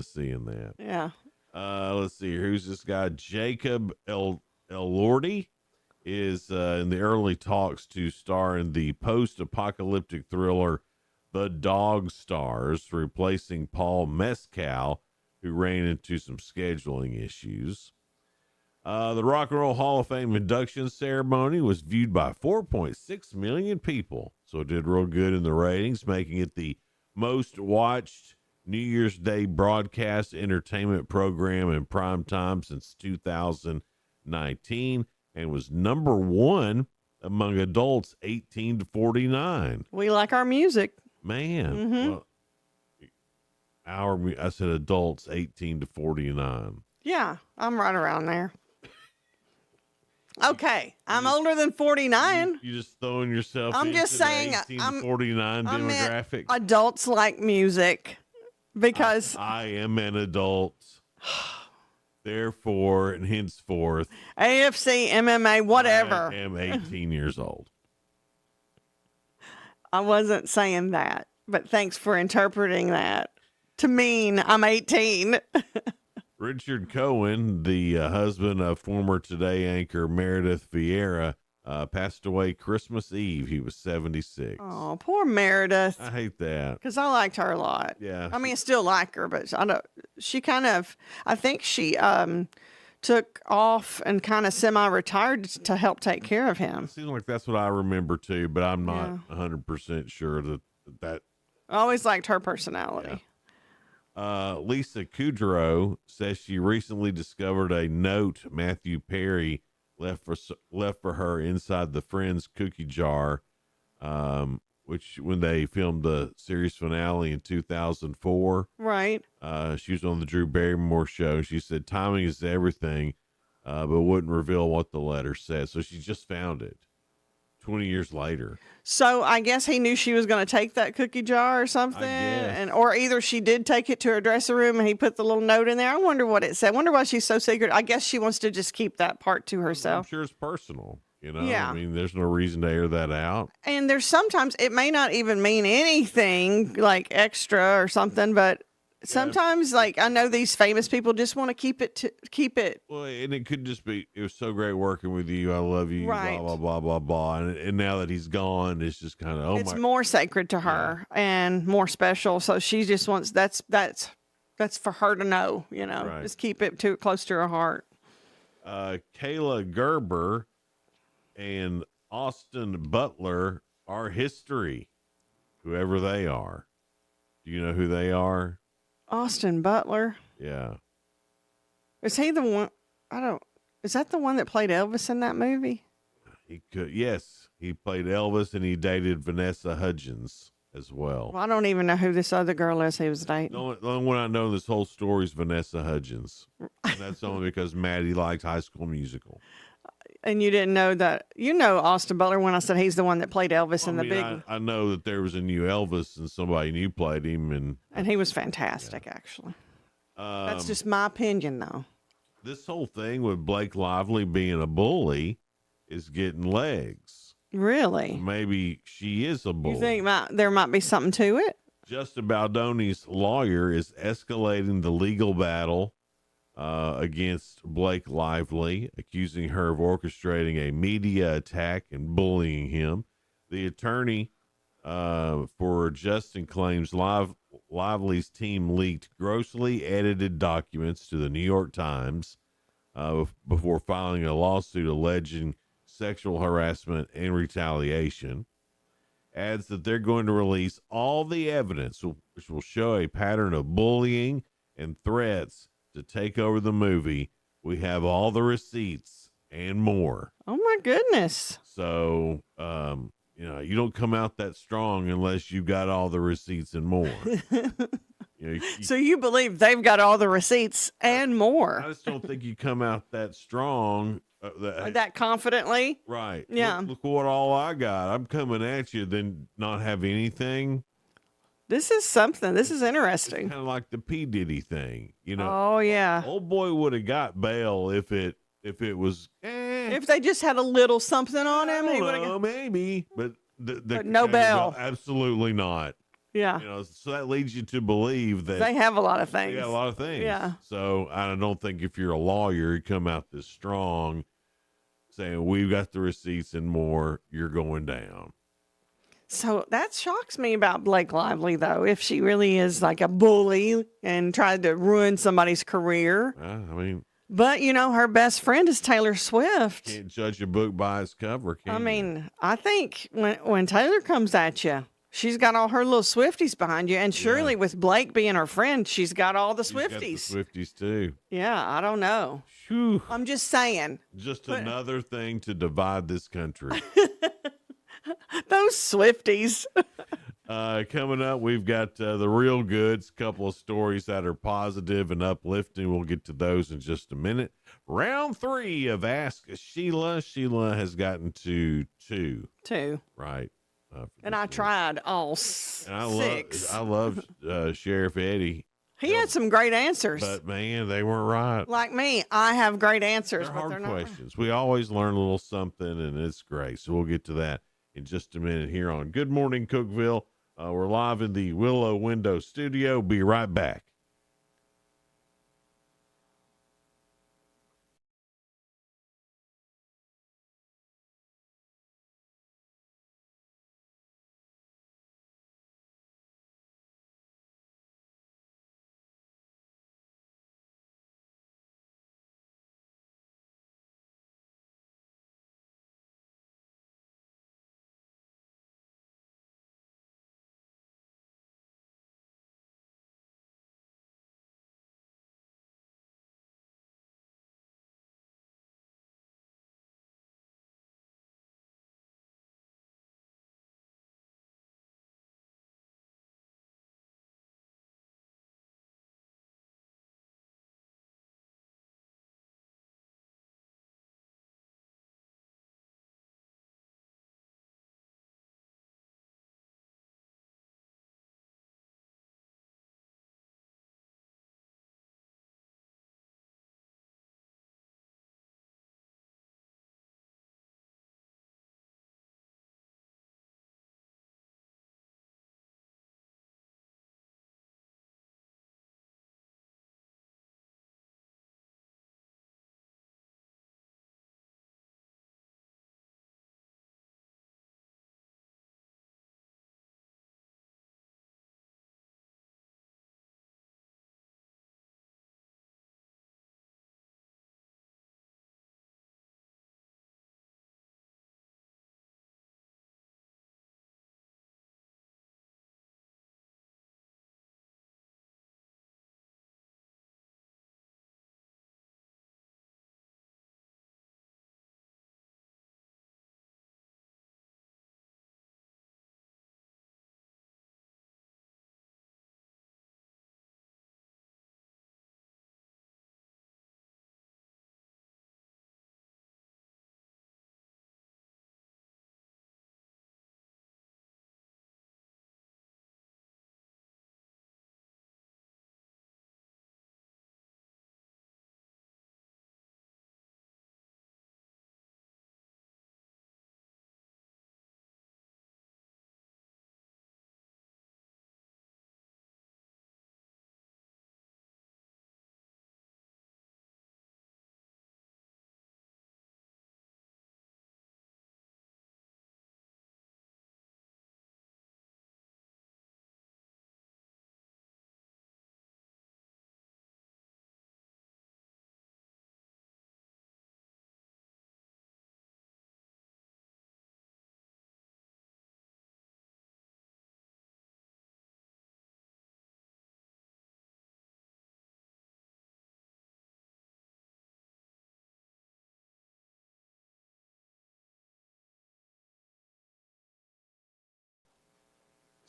seeing that. Yeah. Let's see here. Who's this guy? Jacob Elordi is in the early talks to star in the post-apocalyptic thriller The Dog Stars, replacing Paul Mescal, who ran into some scheduling issues. The Rock and Roll Hall of Fame induction ceremony was viewed by 4.6 million people, so it did real good in the ratings, making it the most watched New Year's Day broadcast entertainment program in prime time since 2019, and was number 1 among adults 18 to 49. We like our music. Man. Well, I said adults 18 to 49. Yeah, I'm right around there. Okay, I'm older than 49. You just throwing yourself I'm into just saying, the 18 to 49 demographic. Adults like music because I am an adult. Therefore and henceforth, AFC, MMA, whatever. I am 18 years old. I wasn't saying that, but thanks for interpreting that to mean I'm 18. Richard Cohen, the husband of former Today anchor Meredith Vieira, passed away Christmas Eve. He was 76. Oh, poor Meredith. I hate that. Because I liked her a lot. Yeah. I mean, I still like her, but she kind of, I think she took off and kind of semi-retired to help take care of him. It seems like that's what I remember too, but I'm not 100% sure that. I always liked her personality. Yeah. Lisa Kudrow says she recently discovered a note Matthew Perry left for her inside the Friends cookie jar, which when they filmed the series finale in 2004. Right. She was on the Drew Barrymore show. She said timing is everything, but wouldn't reveal what the letter said. So she just found it 20 years later. So I guess he knew she was going to take that cookie jar or something, or either she did take it to her dressing room and he put the little note in there. I wonder what it said. I wonder why she's so secret. I guess she wants to just keep that part to herself. I'm sure it's personal. Yeah. I mean, there's no reason to air that out. And there's sometimes it may not even mean anything like extra or something, but sometimes, like, I know these famous people just want to keep it. Well, and it could just be, it was so great working with you. I love you. Right. Blah, blah, blah, blah, blah. And now that he's gone, it's just kind of, It's more sacred to her and more special. So she just wants, that's for her to know, Right. just keep it close to her heart. Kayla Gerber and Austin Butler are history, whoever they are. Do you know who they are? Austin Butler. Yeah. Is he the one? Is that the one that played Elvis in that movie? He could. Yes. He played Elvis and he dated Vanessa Hudgens as well. Well, I don't even know who this other girl is he was dating. The only one I know in this whole story is Vanessa Hudgens. And that's only because Maddie liked High School Musical. And you didn't know that. You know Austin Butler when I said he's the one that played Elvis in the big. I know that there was a new Elvis and somebody new played him. And he was fantastic, actually. That's just my opinion, though. This whole thing with Blake Lively being a bully is getting legs. Really? Maybe she is a bully. You think there might be something to it? Justin Baldoni's lawyer is escalating the legal battle against Blake Lively, accusing her of orchestrating a media attack and bullying him. The attorney for Justin claims Lively's team leaked grossly edited documents to the New York Times before filing a lawsuit alleging sexual harassment and retaliation. Adds that they're going to release all the evidence which will show a pattern of bullying and threats to take over the movie. We have all the receipts and more. Oh my goodness. So, you don't come out that strong unless you got all the receipts and more. So you believe they've got all the receipts and more? I just don't think you come out that strong. That confidently? Right. Yeah. Look what all I got. I'm coming at you, then not have anything. This is something. This is interesting. It's kind of like the P. Diddy thing, Oh, yeah. Old boy would have got bail if if it was, if they just had a little something on him, he would have. Maybe, but but no bell. Absolutely not. Yeah. You know, so that leads you to believe that they have a lot of things. They got a lot of things. Yeah. So I don't think if you're a lawyer, you come out this strong saying we've got the receipts and more, you're going down. So that shocks me about Blake Lively, though, if she really is like a bully and tried to ruin somebody's career. But, you know, her best friend is Taylor Swift. Can't judge a book by its cover, can you? I think when Taylor comes at you, she's got all her little Swifties behind you. And surely with Blake being her friend, she's got all the Swifties. Got the Swifties, too. Yeah, I don't know. Whew. I'm just saying. Just another thing to divide this country. Those Swifties. Coming up, we've got the real goods, a couple of stories that are positive and uplifting. We'll get to those in just a minute. Round 3 of Ask Sheila. Sheila has gotten to 2. 2. Right. And I tried all 6. I love Sheriff Eddie. He had some great answers. But, man, they weren't right. Like me, I have great answers. They're but hard they're not questions. We always learn a little something, and it's great. So we'll get to that in just a minute here on Good Morning Cookeville. We're live in the Willow Window Studio. Be right back.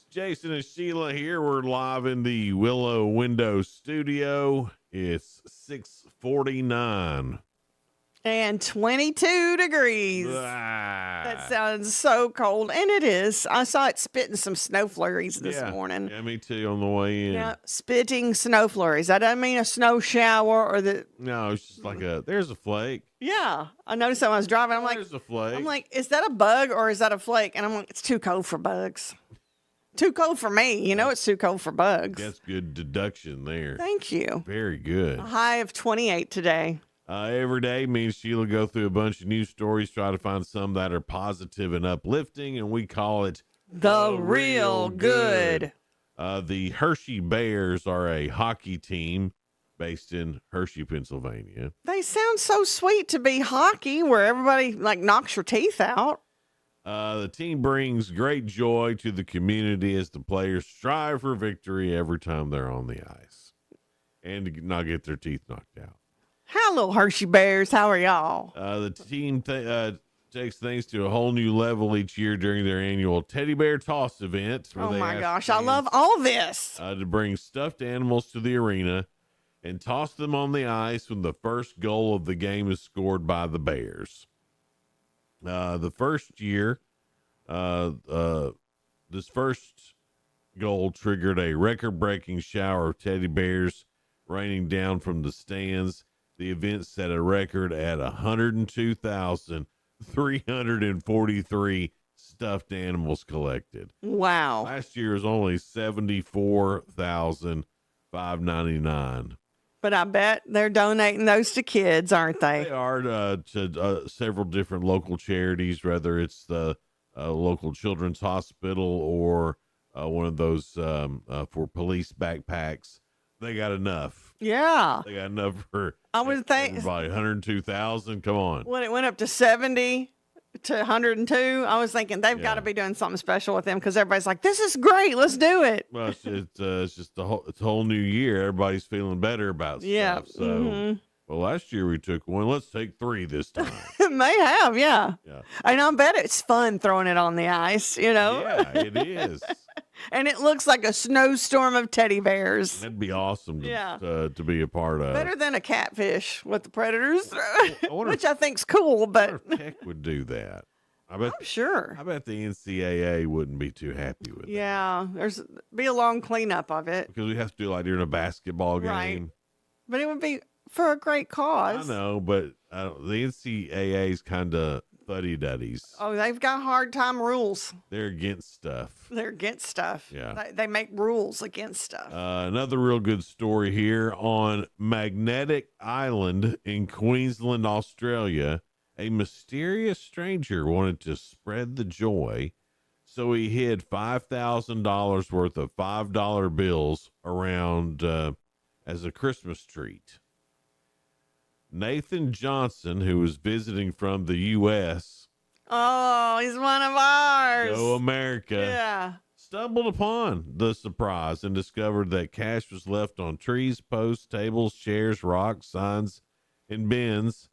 Jason and Sheila here. We're live in the Willow Window Studio. It's 6:49. And 22 degrees. That sounds so cold. And it is. I saw it spitting some snow flurries this morning. Yeah, me too on the way in. Yeah, spitting snow flurries. That doesn't mean a snow shower or the. No, it's just like there's a flake. Yeah. I noticed that when I was driving. There's a flake. I'm like, is that a bug or is that a flake? And I'm like, it's too cold for bugs. Too cold for me. You know, it's too cold for bugs. That's good deduction there. Thank you. Very good. A high of 28 today. Every day, me and Sheila go through a bunch of news stories, try to find some that are positive and uplifting, and we call it The Real Good. The Hershey Bears are a hockey team based in Hershey, Pennsylvania. They sound so sweet to be hockey where everybody like knocks your teeth out. The team brings great joy to the community as the players strive for victory every time they're on the ice and to not get their teeth knocked out. Hello, Hershey Bears. How are y'all? The team takes things to a whole new level each year during their annual Teddy Bear Toss event. Oh, my gosh. I love all this. To bring stuffed animals to the arena and toss them on the ice when the first goal of the game is scored by the Bears. The first year, this first goal triggered a record-breaking shower of teddy bears raining down from the stands. The event set a record at 102,343 stuffed animals collected. Wow. Last year was only 74,599. But I bet they're donating those to kids, aren't they? They are to several different local charities, whether it's the local children's hospital or one of those for police backpacks. They got enough. Yeah. They got enough for I would think everybody. 102,000. Come on. When it went up to 70 to 102, I was thinking they've got to be doing something special with them because everybody's like, this is great. Let's do it. Well, it's just it's a whole new year. Everybody's feeling better about stuff. So, well, last year we took one. Let's take 3 this time. It may have, yeah. And I bet it's fun throwing it on the ice, you know? Yeah, it is. And it looks like a snowstorm of teddy bears. That'd be awesome to be a part of. Better than a catfish with the predators, which I think's cool, but Tech would do that. I'm sure. I bet the NCAA wouldn't be too happy with it. Yeah, there's be a long cleanup of it. Because we have to do like during a basketball game. Right. But it would be for a great cause. I know, but the NCAA's kind of fuddy-duddies. Oh, they've got hard time rules. They're against stuff. They're against stuff. Yeah. They make rules against stuff. Another real good story here on Magnetic Island in Queensland, Australia. A mysterious stranger wanted to spread the joy, so he hid $5,000 worth of $5 bills around as a Christmas treat. Nathan Johnson, who was visiting from the U.S. Oh, he's one of ours. Go America. Yeah. Stumbled upon the surprise and discovered that cash was left on trees, posts, tables, chairs, rocks, signs, and bins.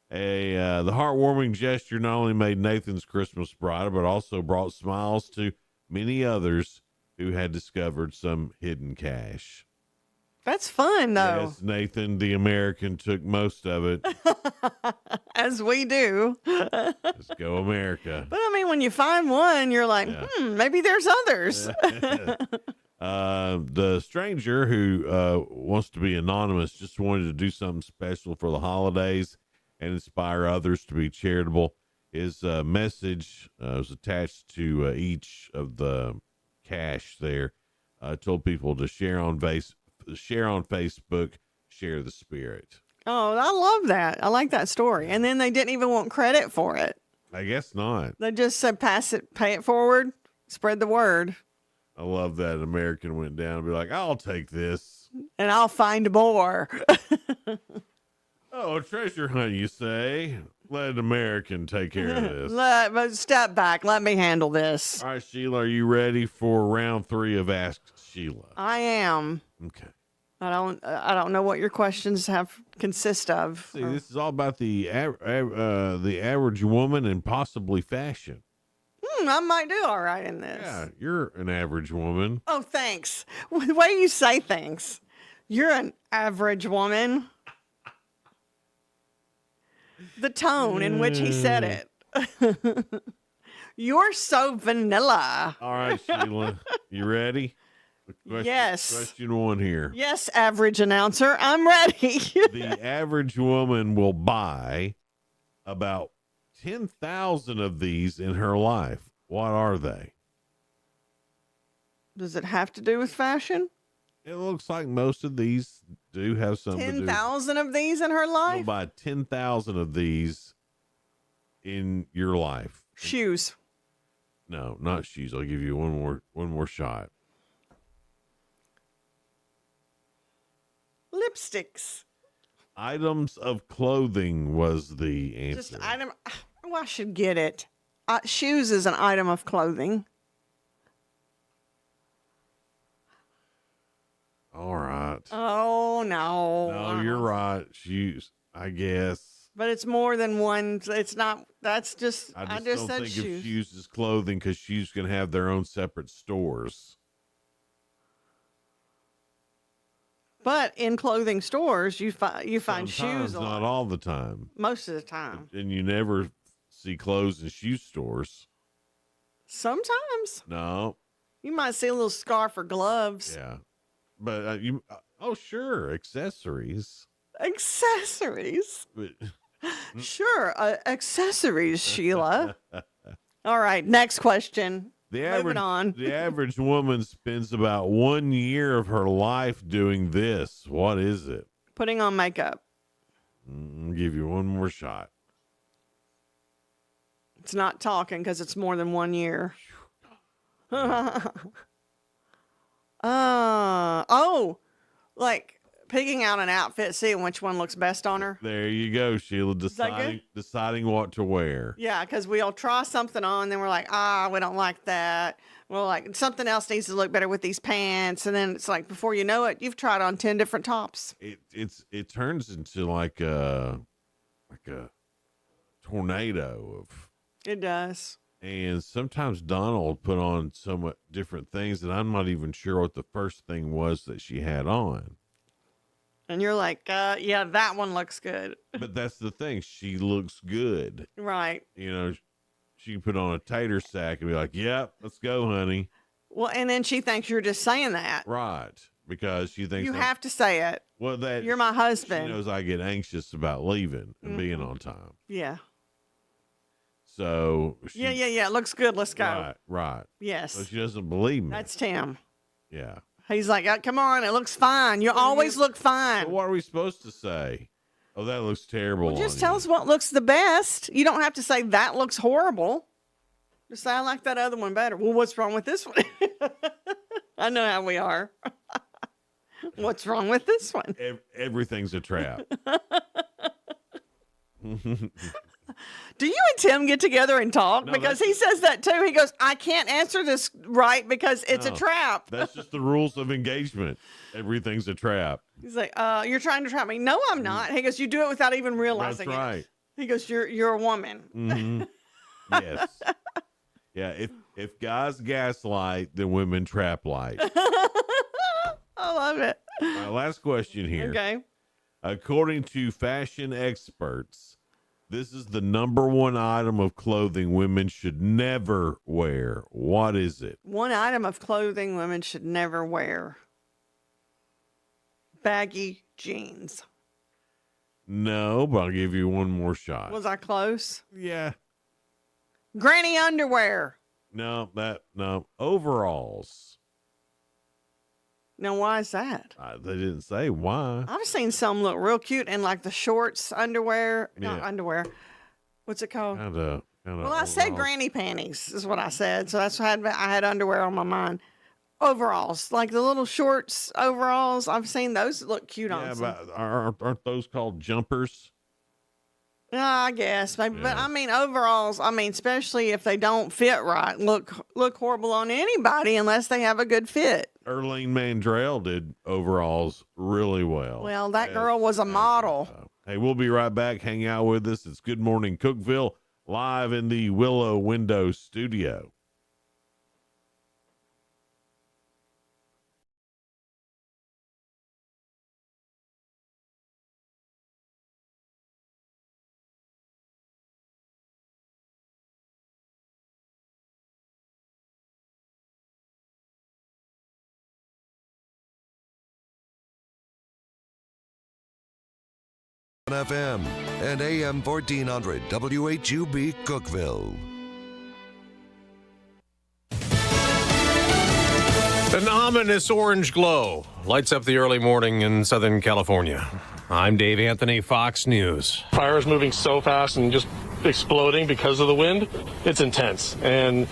The heartwarming gesture not only made Nathan's Christmas brighter, but also brought smiles to many others who had discovered some hidden cash. That's fun, though. Yes, Nathan, the American, took most of it. As we do. Let's go America. But I mean, when you find one, you're like, maybe there's others. The stranger who wants to be anonymous just wanted to do something special for the holidays and inspire others to be charitable. His message was attached to each of the cash there. Told people to share on Facebook, share the spirit. Oh, I love that. I like that story. And then they didn't even want credit for it. I guess not. They just said, pass it, pay it forward, spread the word. I love that American went down and be like, I'll take this. And I'll find more. Oh, a treasure hunt, you say? Let an American take care of this. But step back. Let me handle this. All right, Sheila, are you ready for round 3 of Ask Sheila? I am. Okay. I don't know what your questions consist of. See, this is all about the average woman and possibly fashion. I might do all right in this. Yeah, you're an average woman. Oh, thanks. The way you say things, you're an average woman. the tone in which he said it. You're so vanilla. All right, Sheila, you ready? Yes. Question 1 here. Yes, average announcer, I'm ready. The average woman will buy about 10,000 of these in her life. What are they? Does it have to do with fashion? It looks like most of these do have something to do. 10,000 of these in her life? You'll buy 10,000 of these in your life. Shoes. No, not shoes. I'll give you one more shot. Lipsticks. Items of clothing was the answer. Just item. Well, I should get it. Shoes is an item of clothing. All right. Oh, no. No, you're right. Shoes, I guess. But it's more than one. It's not. That's just. I just don't said think shoes. of shoes as clothing because shoes can have their own separate stores. But in clothing stores, you find Sometimes, shoes a lot. not all the time. Most of the time. And you never see clothes in shoe stores. Sometimes. No. You might see a little scarf or gloves. Yeah. But sure, accessories. Accessories. But, sure, accessories, Sheila. All right, next question. Moving on. The average woman spends about 1 year of her life doing this. What is it? Putting on makeup. I'll give you one more shot. It's not talking because it's more than 1 year. Like picking out an outfit, seeing which one looks best on her. There you go, Sheila. Deciding what to wear. Yeah, because we'll try something on, then we're like, we don't like that. Well, like something else needs to look better with these pants, and then it's like before you know it, you've tried on 10 different tops. It turns into like a tornado of. It does. And sometimes Donna will put on somewhat different things, and I'm not even sure what the first thing was that she had on. And you're like, yeah, that one looks good. But that's the thing. She looks good. Right. You know, she can put on a tater sack and be like, yep, let's go, honey. Well, and then she thinks you're just saying that. Right. Because she thinks. You have to say it. Well, you're my husband. She knows I get anxious about leaving and being on time. Yeah. So. Yeah. It looks good. Let's go. Right. Yes. So she doesn't believe me. That's Tim. Yeah. He's like, come on, it looks fine. You always look fine. So what are we supposed to say? Oh, that looks terrible. Well, just tell us what looks the best. You don't have to say that looks horrible. Just say I like that other one better. Well, what's wrong with this one? I know how we are. What's wrong with this one? Everything's a trap. Do you and Tim get together and talk? Because he says that too. He goes, I can't answer this right because it's a trap. That's just the rules of engagement. Everything's a trap. He's like, you're trying to trap me. No, I'm not. He goes, you do it without even realizing That's right. it. He goes, you're a woman. Mm-hmm. Yes. Yeah. If guys gaslight, then women trap light. I love it. All right, last question here. Okay. According to fashion experts, this is the number one item of clothing women should never wear. What is it? One item of clothing women should never wear. Baggy jeans. No, but I'll give you one more shot. Was I close? Yeah. Granny underwear. No. Overalls. Now, why is that? They didn't say why. I've seen some look real cute in like the shorts, underwear. Yeah. Not underwear. What's it called? Kind of. Well, I said granny panties is what I said. So that's why I had underwear on my mind. Overalls, like the little shorts overalls. I've seen those look cute on some. Yeah, but aren't those called jumpers? I guess maybe, but I mean overalls. I mean, especially if they don't fit right, look horrible on anybody unless they have a good fit. Erlene Mandrell did overalls really well. Well, that girl was a model. Hey, we'll be right back. Hang out with us. It's Good Morning Cookeville, live in the Willow Window studio. FM and AM 1400 WHUB Cookeville. An ominous orange glow lights up the early morning in Southern California. I'm Dave Anthony, Fox News. Fire is moving so fast and just exploding because of the wind. It's intense, and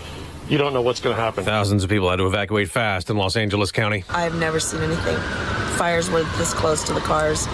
you don't know what's going to happen. Thousands of people had to evacuate fast in Los Angeles County. I've never seen anything. Fires were this close to the cars.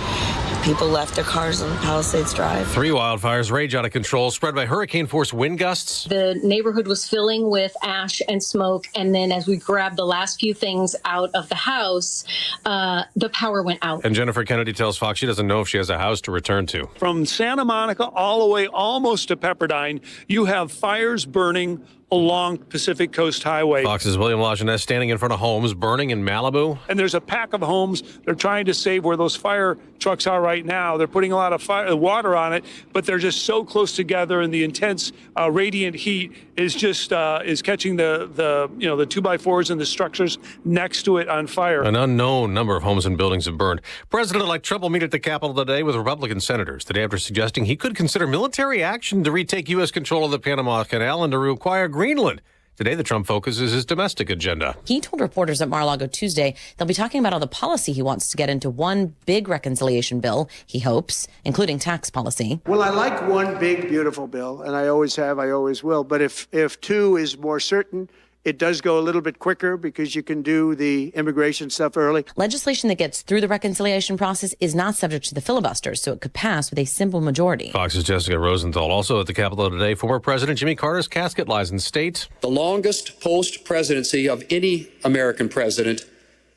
People left their cars on Palisades Drive. 3 wildfires rage out of control, spread by hurricane-force wind gusts. The neighborhood was filling with ash and smoke, and then as we grabbed the last few things out of the house, the power went out. And Jennifer Kennedy tells Fox she doesn't know if she has a house to return to. From Santa Monica all the way almost to Pepperdine, you have fires burning along Pacific Coast Highway. Fox's William Lajeunesse standing in front of homes burning in Malibu. And there's a pack of homes they're trying to save where those fire trucks are right now. They're putting a lot of water on it, but they're just so close together, and the intense radiant heat is just is catching the 2x4s and the structures next to it on fire. An unknown number of homes and buildings have burned. President-elect Trump will meet at the Capitol today with Republican senators, the day after suggesting he could consider military action to retake U.S. control of the Panama Canal and to require Greenland. Today, the Trump focus is his domestic agenda. He told reporters at Mar-a-Lago Tuesday they'll be talking about all the policy he wants to get into one big reconciliation bill, he hopes, including tax policy. Well, I like one big, beautiful bill, and I always have, I always will. But if two is more certain, it does go a little bit quicker because you can do the immigration stuff early. Legislation that gets through the reconciliation process is not subject to the filibuster, so it could pass with a simple majority. Fox's Jessica Rosenthal. Also at the Capitol today, former President Jimmy Carter's casket lies in state. The longest post-presidency of any American president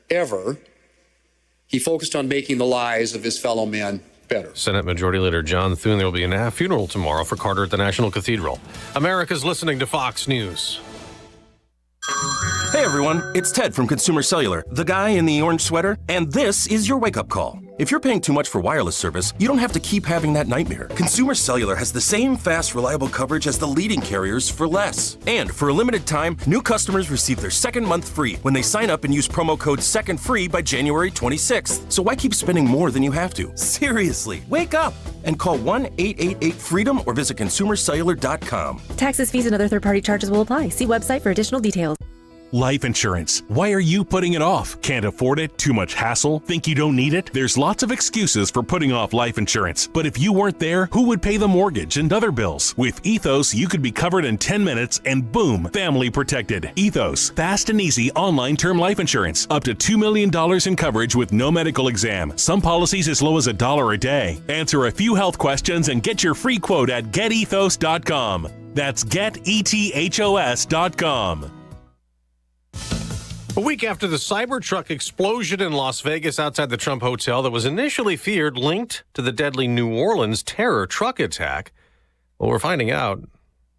ever. He focused on making the lives of his fellow men better. Senate Majority Leader John Thune. There will be a funeral tomorrow for Carter at the National Cathedral. America's listening to Fox News. Hey everyone, it's Ted from Consumer Cellular, the guy in the orange sweater, and this is your wake-up call. If you're paying too much for wireless service, you don't have to keep having that nightmare. Consumer Cellular has the same fast, reliable coverage as the leading carriers for less. And for a limited time, new customers receive their second month free when they sign up and use promo code SECONDFREE by January 26th. So why keep spending more than you have to? Seriously, wake up and call 1-888-FREEDOM or visit consumercellular.com. Taxes, fees, and other third-party charges will apply. See website for additional details. Life insurance. Why are you putting it off? Can't afford it? Too much hassle? Think you don't need it? There's lots of excuses for putting off life insurance. But if you weren't there, who would pay the mortgage and other bills? With Ethos, you could be covered in 10 minutes and boom, family protected. Ethos, fast and easy online term life insurance. Up to $2 million in coverage with no medical exam. Some policies as low as $1 a day. Answer a few health questions and get your free quote at getethos.com. That's getethos.com. A week after the Cybertruck explosion in Las Vegas outside the Trump Hotel that was initially feared linked to the deadly New Orleans terror truck attack, well, we're finding out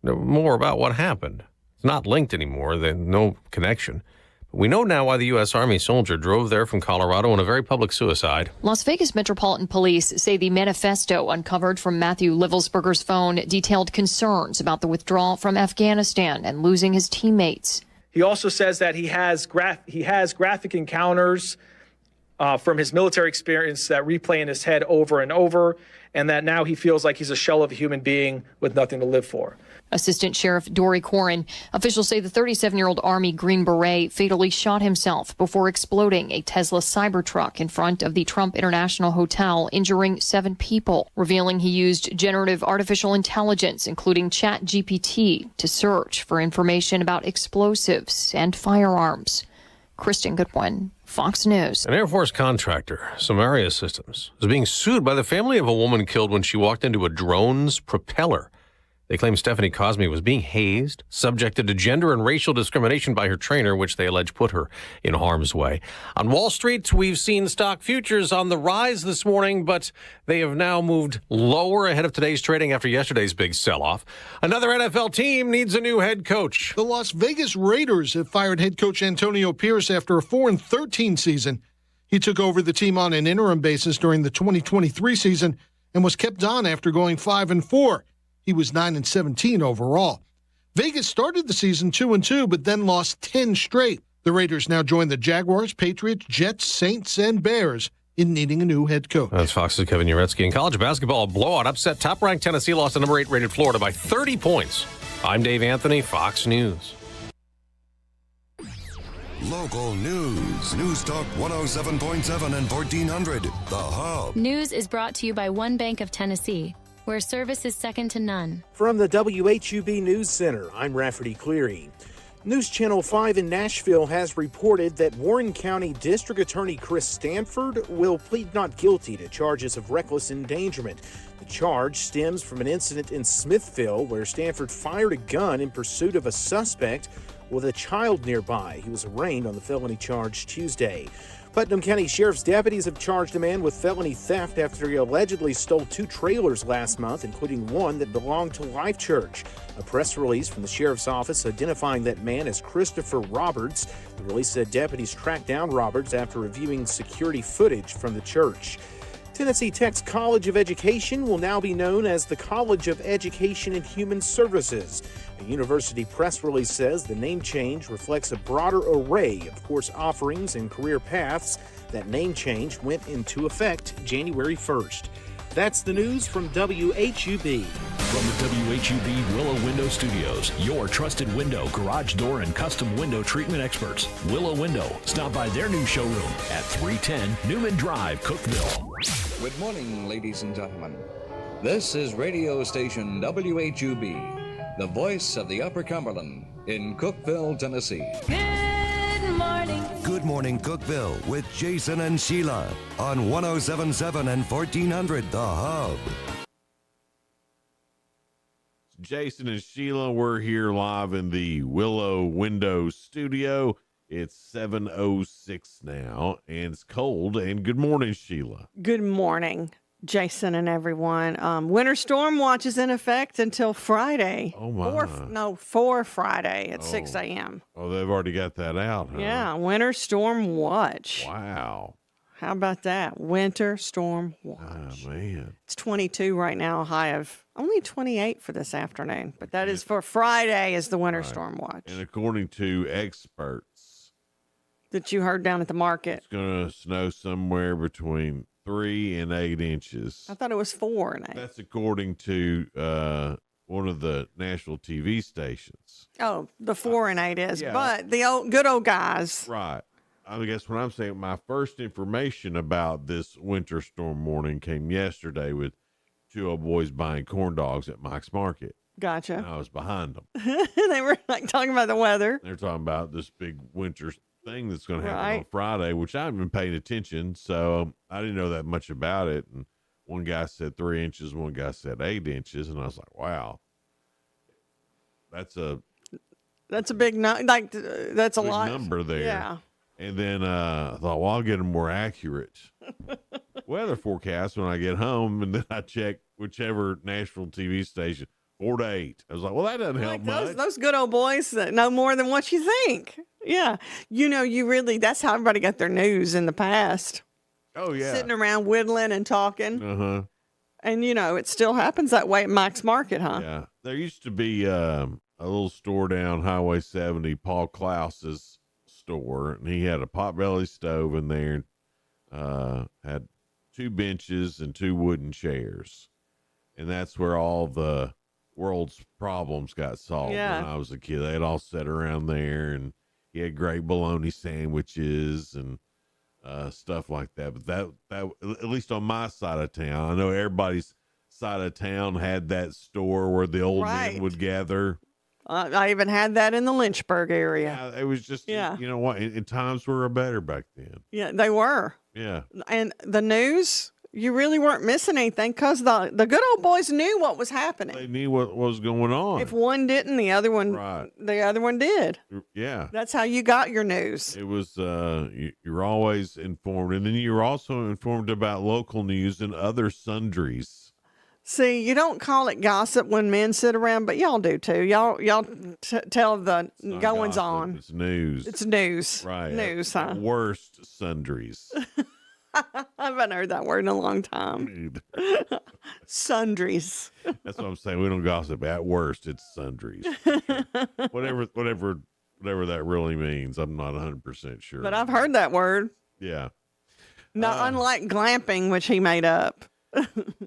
more about what happened. It's not linked anymore. There's no connection. But we know now why the U.S. Army soldier drove there from Colorado in a very public suicide. Las Vegas Metropolitan Police say the manifesto uncovered from Matthew Livelsberger's phone detailed concerns about the withdrawal from Afghanistan and losing his teammates. He also says that he has graphic encounters from his military experience that replay in his head over and over, and that now he feels like he's a shell of a human being with nothing to live for. Assistant Sheriff Dory Corin. Officials say the 37-year-old Army Green Beret fatally shot himself before exploding a Tesla Cybertruck in front of the Trump International Hotel, injuring 7 people, revealing he used generative artificial intelligence, including ChatGPT, to search for information about explosives and firearms. Kristen Goodwin, Fox News. An Air Force contractor, Samaria Systems, is being sued by the family of a woman killed when she walked into a drone's propeller. They claim Stephanie Cosme was being hazed, subjected to gender and racial discrimination by her trainer, which they allege put her in harm's way. On Wall Street, we've seen stock futures on the rise this morning, but they have now moved lower ahead of today's trading after yesterday's big sell-off. Another NFL team needs a new head coach. The Las Vegas Raiders have fired head coach Antonio Pierce after a 4-13 season. He took over the team on an interim basis during the 2023 season and was kept on after going 5-4. He was 9-17 overall. Vegas started the season 2-2, but then lost 10 straight. The Raiders now join the Jaguars, Patriots, Jets, Saints, and Bears in needing a new head coach. That's Fox's Kevin Uretsky. In college basketball, a blowout upset. Top-ranked Tennessee lost to number 8 rated Florida by 30 points. I'm Dave Anthony, Fox News. Local news. News Talk 107.7 and 1400. The Hub. News is brought to you by One Bank of Tennessee, where service is second to none. From the WHUB News Center, I'm Rafferty Cleary. News Channel 5 in Nashville has reported that Warren County District Attorney Chris Stanford will plead not guilty to charges of reckless endangerment. The charge stems from an incident in Smithville where Stanford fired a gun in pursuit of a suspect with a child nearby. He was arraigned on the felony charge Tuesday. Putnam County Sheriff's deputies have charged a man with felony theft after he allegedly stole 2 trailers last month, including one that belonged to Life Church. A press release from the sheriff's office identifying that man as Christopher Roberts. The release said deputies tracked down Roberts after reviewing security footage from the church. Tennessee Tech's College of Education will now be known as the College of Education and Human Services. A university press release says the name change reflects a broader array of course offerings and career paths. That name change went into effect January 1st. That's the news from WHUB. From the WHUB Willow Window Studios, your trusted window, garage door, and custom window treatment experts. Willow Window. Stop by their new showroom at 310 Newman Drive, Cookeville. Good morning, ladies and gentlemen. This is radio station WHUB, the voice of the Upper Cumberland in Cookeville, Tennessee. Good morning. Good morning, Cookeville, with Jason and Sheila on 107.7 and 1400 The Hub. Jason and Sheila, we're here live in the Willow Window Studio. It's 7:06 now, and it's cold. And good morning, Sheila. Good morning, Jason and everyone. Winter storm watch is in effect until Friday. Oh, my. For Friday at 6 a.m. Oh, they've already got that out, huh? Yeah, winter storm watch. Wow. How about that? Winter storm watch. Oh, man. It's 22 right now, a high of only 28 for this afternoon. But that is for Friday is the winter storm watch. And according to experts, that you heard down at the market, it's going to snow somewhere between 3 and 8 inches. I thought it was 4 and 8. That's according to one of the national TV stations. Oh, the 4 and 8 is, yeah. But the good old guys. Right. I guess what I'm saying, my first information about this winter storm warning came yesterday with 2 old boys buying corn dogs at Mike's Market. Gotcha. And I was behind them. They were like talking about the weather. They're talking about this big winter thing that's going to happen on Friday, which I haven't been paying attention, so I didn't know that much about it. And one guy said 3 inches, one guy said 8 inches, and I was like, wow, that's a big that's a lot number there. Yeah. And then I thought, well, I'll get a more accurate weather forecast when I get home, and then I check whichever national TV station, 4 to 8. I was like, well, that doesn't help much. Those good old boys that know more than what you think. Yeah. That's how everybody got their news in the past. Oh, yeah. Sitting around whittling and talking. Uh-huh. And, it still happens that way at Mike's Market, huh? Yeah. There used to be a little store down Highway 70, Paul Klaus's store, and he had a potbelly stove in there, had 2 benches and 2 wooden chairs. And that's where all the world's problems got solved when I was a kid. They'd all sit around there, and he had great bologna sandwiches and stuff like that. But that at least on my side of town, I know everybody's side of town had that store where the old men would gather. I even had that in the Lynchburg area. Yeah, it was just, you know what, and times were better back then. Yeah, they were. Yeah. And the news, you really weren't missing anything because the good old boys knew what was happening. They knew what was going on. If one didn't, the other one did. Yeah. That's how you got your news. It was, you're always informed. And then you're also informed about local news and other sundries. See, you don't call it gossip when men sit around, but y'all do too. Y'all tell the goings on. It's news. It's news. Right. News, huh? At worst, sundries. I haven't heard that word in a long time. Sundries. That's what I'm saying. We don't gossip. At worst, it's sundries. Whatever that really means. I'm not 100% sure. But I've heard that word. Yeah. Not unlike glamping, which he made up.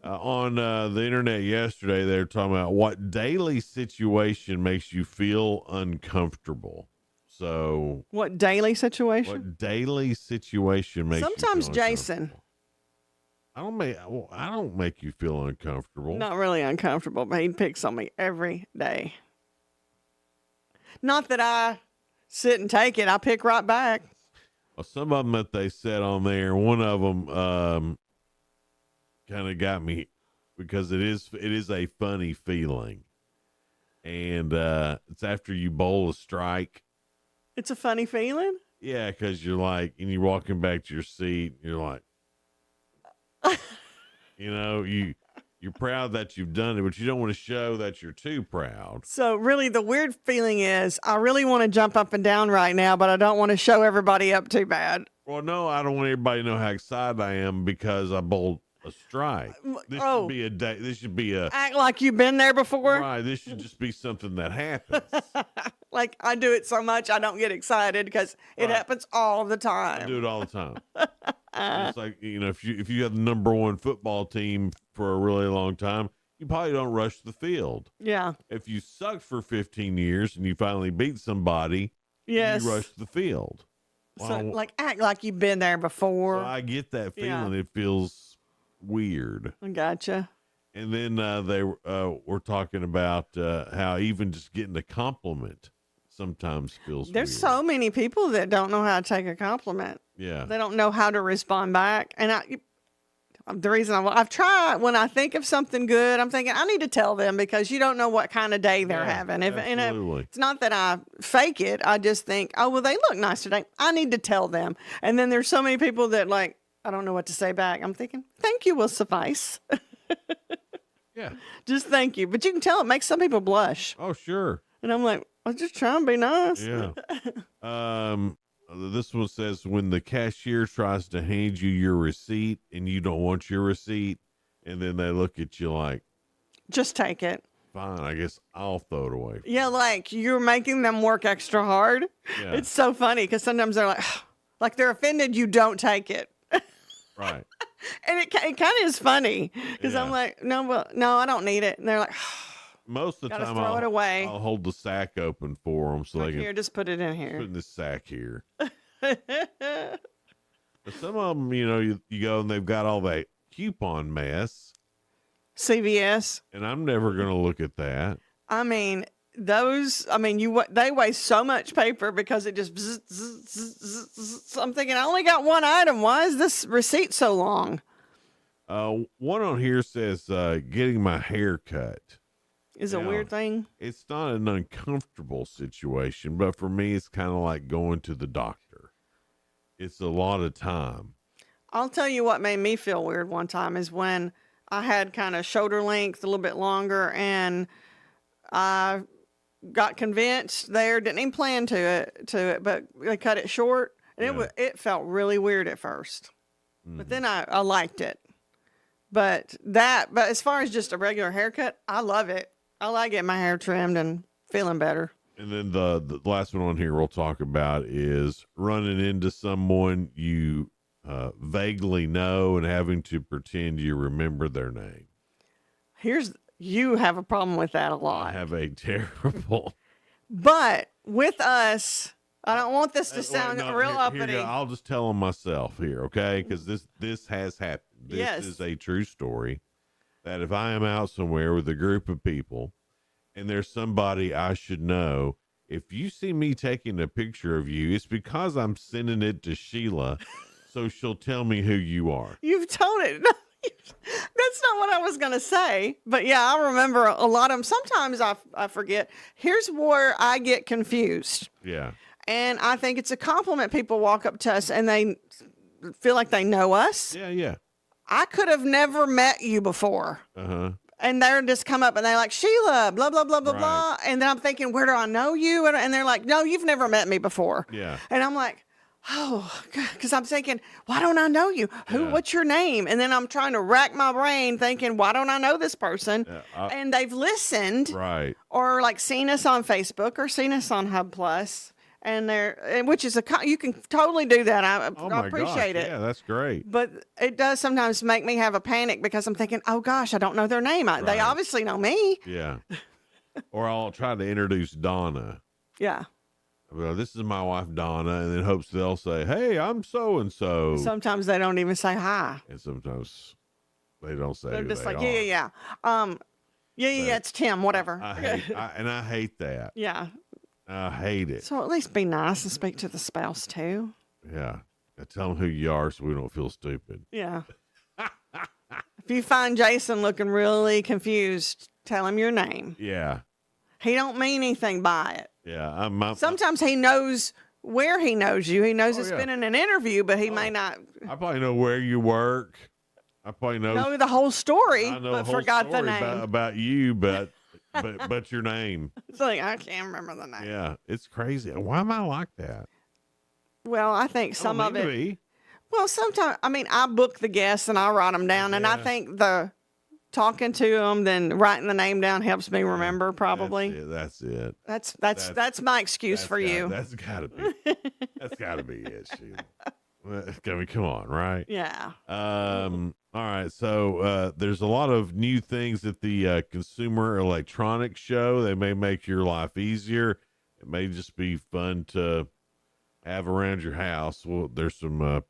On the internet yesterday, they were talking about what daily situation makes you feel uncomfortable. So, what daily situation? What daily situation makes sometimes you feel Jason. I don't make you feel uncomfortable. Not really uncomfortable, but he picks on me every day. Not that I sit and take it; I pick right back. Well, some of them that they said on there, one of them kind of got me because it is a funny feeling, and it's after you bowl a strike. It's a funny feeling. Yeah, because you're like, and you're walking back to your seat, and you're like, you're proud that you've done it, but you don't want to show that you're too proud. So really the weird feeling is I really want to jump up and down right now, but I don't want to show everybody up too bad. Well, no, I don't want everybody to know how excited I am because I bowled a strike. This should be a day. This should be a act like you've been there before. Right. This should just be something that happens. Like I do it so much I don't get excited because it happens all the time. I do it all the time. It's like, if you have the number one football team for a really long time, you probably don't rush the field. Yeah. If you sucked for 15 years and you finally beat somebody, yes, you rush the field. So, act like you've been there before. So I get that feeling. Yeah. It feels weird. I gotcha. And then they were talking about how even just getting a compliment sometimes feels There's weird. So many people that don't know how to take a compliment. Yeah. They don't know how to respond back. And the reason I've tried, when I think of something good, I'm thinking I need to tell them because you don't know what kind of day they're having. Absolutely. It's not that I fake it. I just think, oh, well, they look nice today. I need to tell them. And then there's so many people that I don't know what to say back. I'm thinking, thank you will suffice. Yeah. Just thank you. But you can tell it makes some people blush. Oh, sure. And I'm like, I was just trying to be nice. Yeah. This one says when the cashier tries to hand you your receipt and you don't want your receipt, and then they look at you like, just take it. Fine, I guess I'll throw it away. Yeah, like you're making them work extra hard. Yeah. It's so funny because sometimes they're like they're offended you don't take it. Right. And it kind of is funny because I'm like, no, I don't need it. And they're like, most of the time throw it away. I'll hold the sack open for them so they can. Here, just put it in here. Put in this sack here. But some of them, you go and they've got all that coupon mess. CVS. And I'm never going to look at that. I mean, they waste so much paper because it just zzz, zzz, zzz, zzz. I'm thinking I only got one item. Why is this receipt so long? One on here says getting my hair cut is a weird thing. It's not an uncomfortable situation, but for me, it's kind of like going to the doctor. It's a lot of time. I'll tell you what made me feel weird one time is when I had kind of shoulder length, a little bit longer, and I got convinced there, didn't even plan to it, but they cut it short, and it felt really weird at first. Mm-hmm. But then I liked it. But as far as just a regular haircut, I love it. I like getting my hair trimmed and feeling better. And then the last one on here we'll talk about is running into someone you vaguely know and having to pretend you remember their name. You have a problem with that a lot. I have a terrible. But with us, I don't want this to sound real uppity. I'll just tell them myself here, okay? Because this has happened. This is a true story. That if I am out somewhere with a group of people and there's somebody I should know, if you see me taking a picture of you, it's because I'm sending it to Sheila so she'll tell me who you are. You've told it. That's not what I was going to say. But yeah, I remember a lot of them. Sometimes I forget. Here's where I get confused. Yeah. And I think it's a compliment. People walk up to us and they feel like they know us. Yeah, yeah. I could have never met you before. Uh-huh. And they're just come up and they're like, Sheila, blah, blah, blah, blah, blah. And then I'm thinking, where do I know you? And they're like, no, you've never met me before. Yeah. And I'm like, oh, because I'm thinking, why don't I know you? What's your name? And then I'm trying to rack my brain thinking, why don't I know this person? And they've listened. Right. Or like seen us on Facebook or seen us on Hub Plus. which is you can totally do that. I appreciate it. Yeah, that's great. But it does sometimes make me have a panic because I'm thinking, oh gosh, I don't know their name. They obviously know me. Yeah. Or I'll try to introduce Donna. Yeah. Well, this is my wife, Donna, and then hopes they'll say, hey, I'm so-and-so. Sometimes they don't even say hi. And sometimes they don't say They're who just they like, are. Yeah, it's Tim, whatever. I hate that. Yeah. I hate it. So at least be nice and speak to the spouse too. Yeah. Tell them who you are so we don't feel stupid. Yeah. If you find Jason looking really confused, tell him your name. Yeah. He don't mean anything by it. Yeah. Sometimes he knows where he knows you. He knows it's been in an interview, but he may not. I probably know where you work. I probably know the whole story, I know but the whole forgot the story name. about you, but your name. It's like, I can't remember the name. Yeah, it's crazy. Why am I like that? Well, I think some of it. Be. Well, sometimes, I book the guests and I write them down, and I think the talking to them, then writing the name down helps me remember. Probably. That's it. That's my excuse for you. That's gotta be. That's gotta be it, Sheila. Come on, right? Yeah. All right. So there's a lot of new things at the Consumer Electronics Show. They may make your life easier. It may just be fun to have around your house. Well, there's some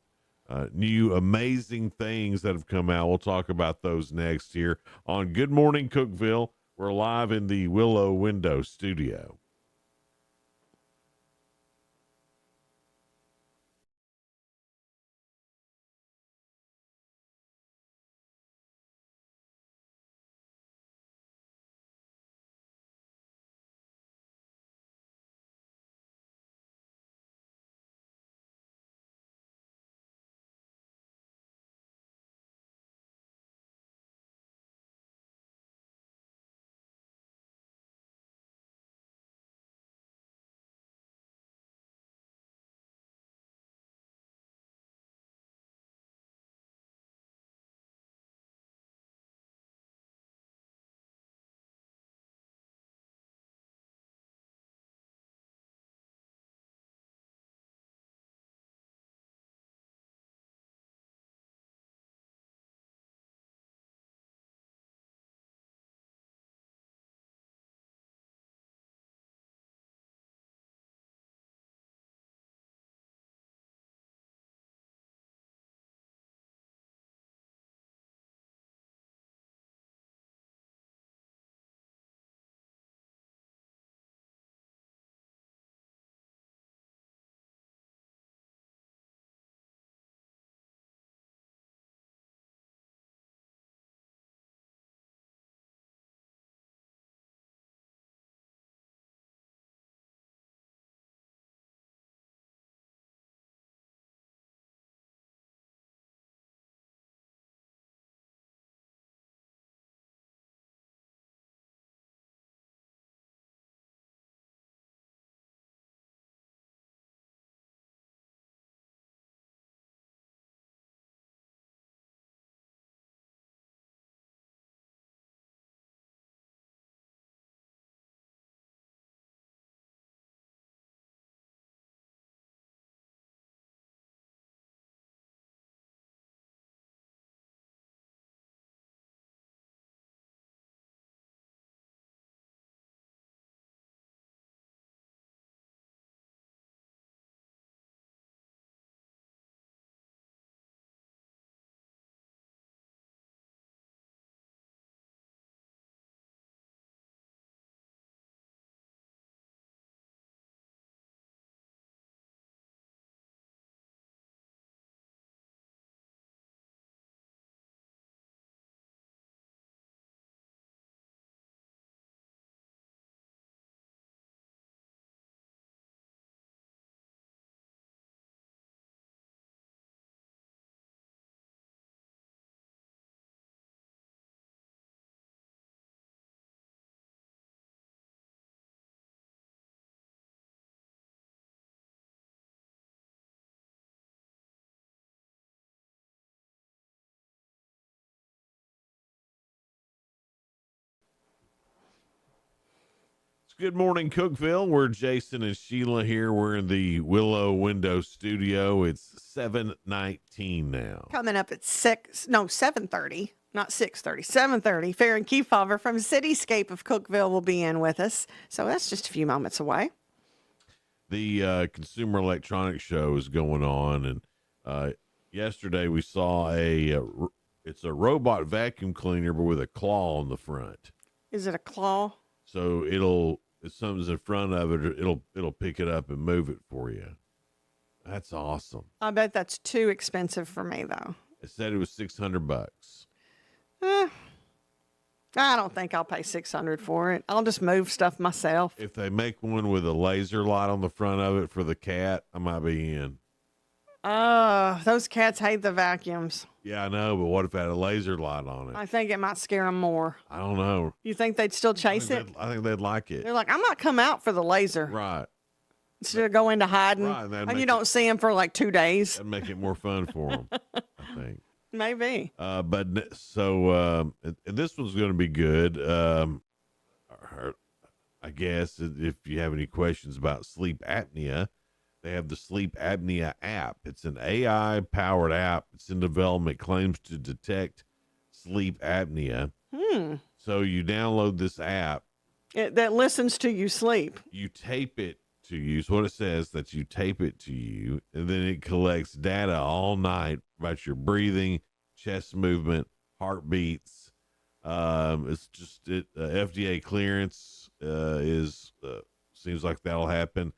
new amazing things that have come out. We'll talk about those next here on Good Morning Cookeville. We're live in the Willow Window studio. Good morning, Cookeville. We're Jason and Sheila here. We're in the Willow Window Studio. It's 7:19 now. Coming up at 7:30, not 6:30, 7:30. Farron Kefauver from Cityscape of Cookeville will be in with us. So that's just a few moments away. The Consumer Electronics Show is going on, and yesterday we saw it's a robot vacuum cleaner, but with a claw on the front. Is it a claw? So if something's in front of it, it'll pick it up and move it for you. That's awesome. I bet that's too expensive for me, though. It said it was $600. I don't think I'll pay $600 for it. I'll just move stuff myself. If they make one with a laser light on the front of it for the cat, I might be in. Those cats hate the vacuums. Yeah, I know, but what if it had a laser light on it? I think it might scare them more. I don't know. You think they'd still chase it? I think they'd like it. They're like, I'm not come out for the laser. Right. Instead of going to hiding. Right, And you don't see them for like 2 days. That'd make it more fun for them, I think. Maybe. And this one's going to be good. I guess if you have any questions about sleep apnea, they have the sleep apnea app. It's an AI powered app. It's in development, claims to detect sleep apnea. So you download this app. That listens to you sleep. You tape it to you. So what it says that you tape it to you, and then it collects data all night about your breathing, chest movement, heartbeats. It's just FDA clearance seems like that'll happen.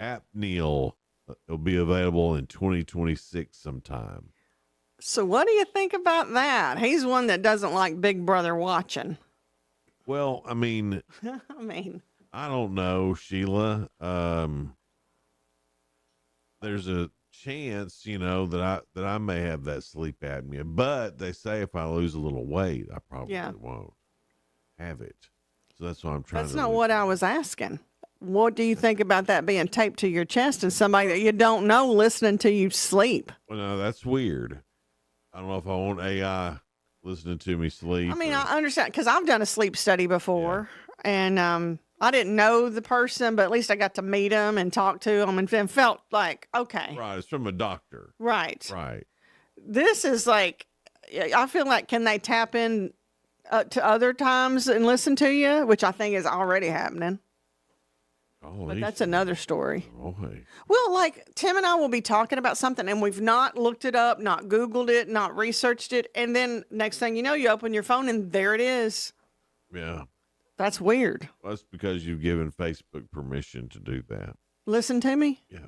Apneal will be available in 2026 sometime. So what do you think about that? He's one that doesn't like Big Brother watching. Well, I mean, I don't know, Sheila. There's a chance, that I may have that sleep apnea, but they say if I lose a little weight, I probably won't have it. So that's what I'm trying to do. That's not what I was asking. What do you think about that being taped to your chest and somebody that you don't know listening to you sleep? Well, no, that's weird. I don't know if I want AI listening to me sleep. I mean, I understand because I've done a sleep study before, and I didn't know the person, but at least I got to meet him and talk to him and felt like, okay. Right, it's from a doctor. Right. Right. This is like, I feel like, can they tap in to other times and listen to you, which I think is already happening. But that's another story. Well, like Tim and I will be talking about something and we've not looked it up, not Googled it, not researched it. And then next thing you know, you open your phone and there it is. Yeah. That's weird. Well, that's because you've given Facebook permission to do that. Listen to me? Yeah.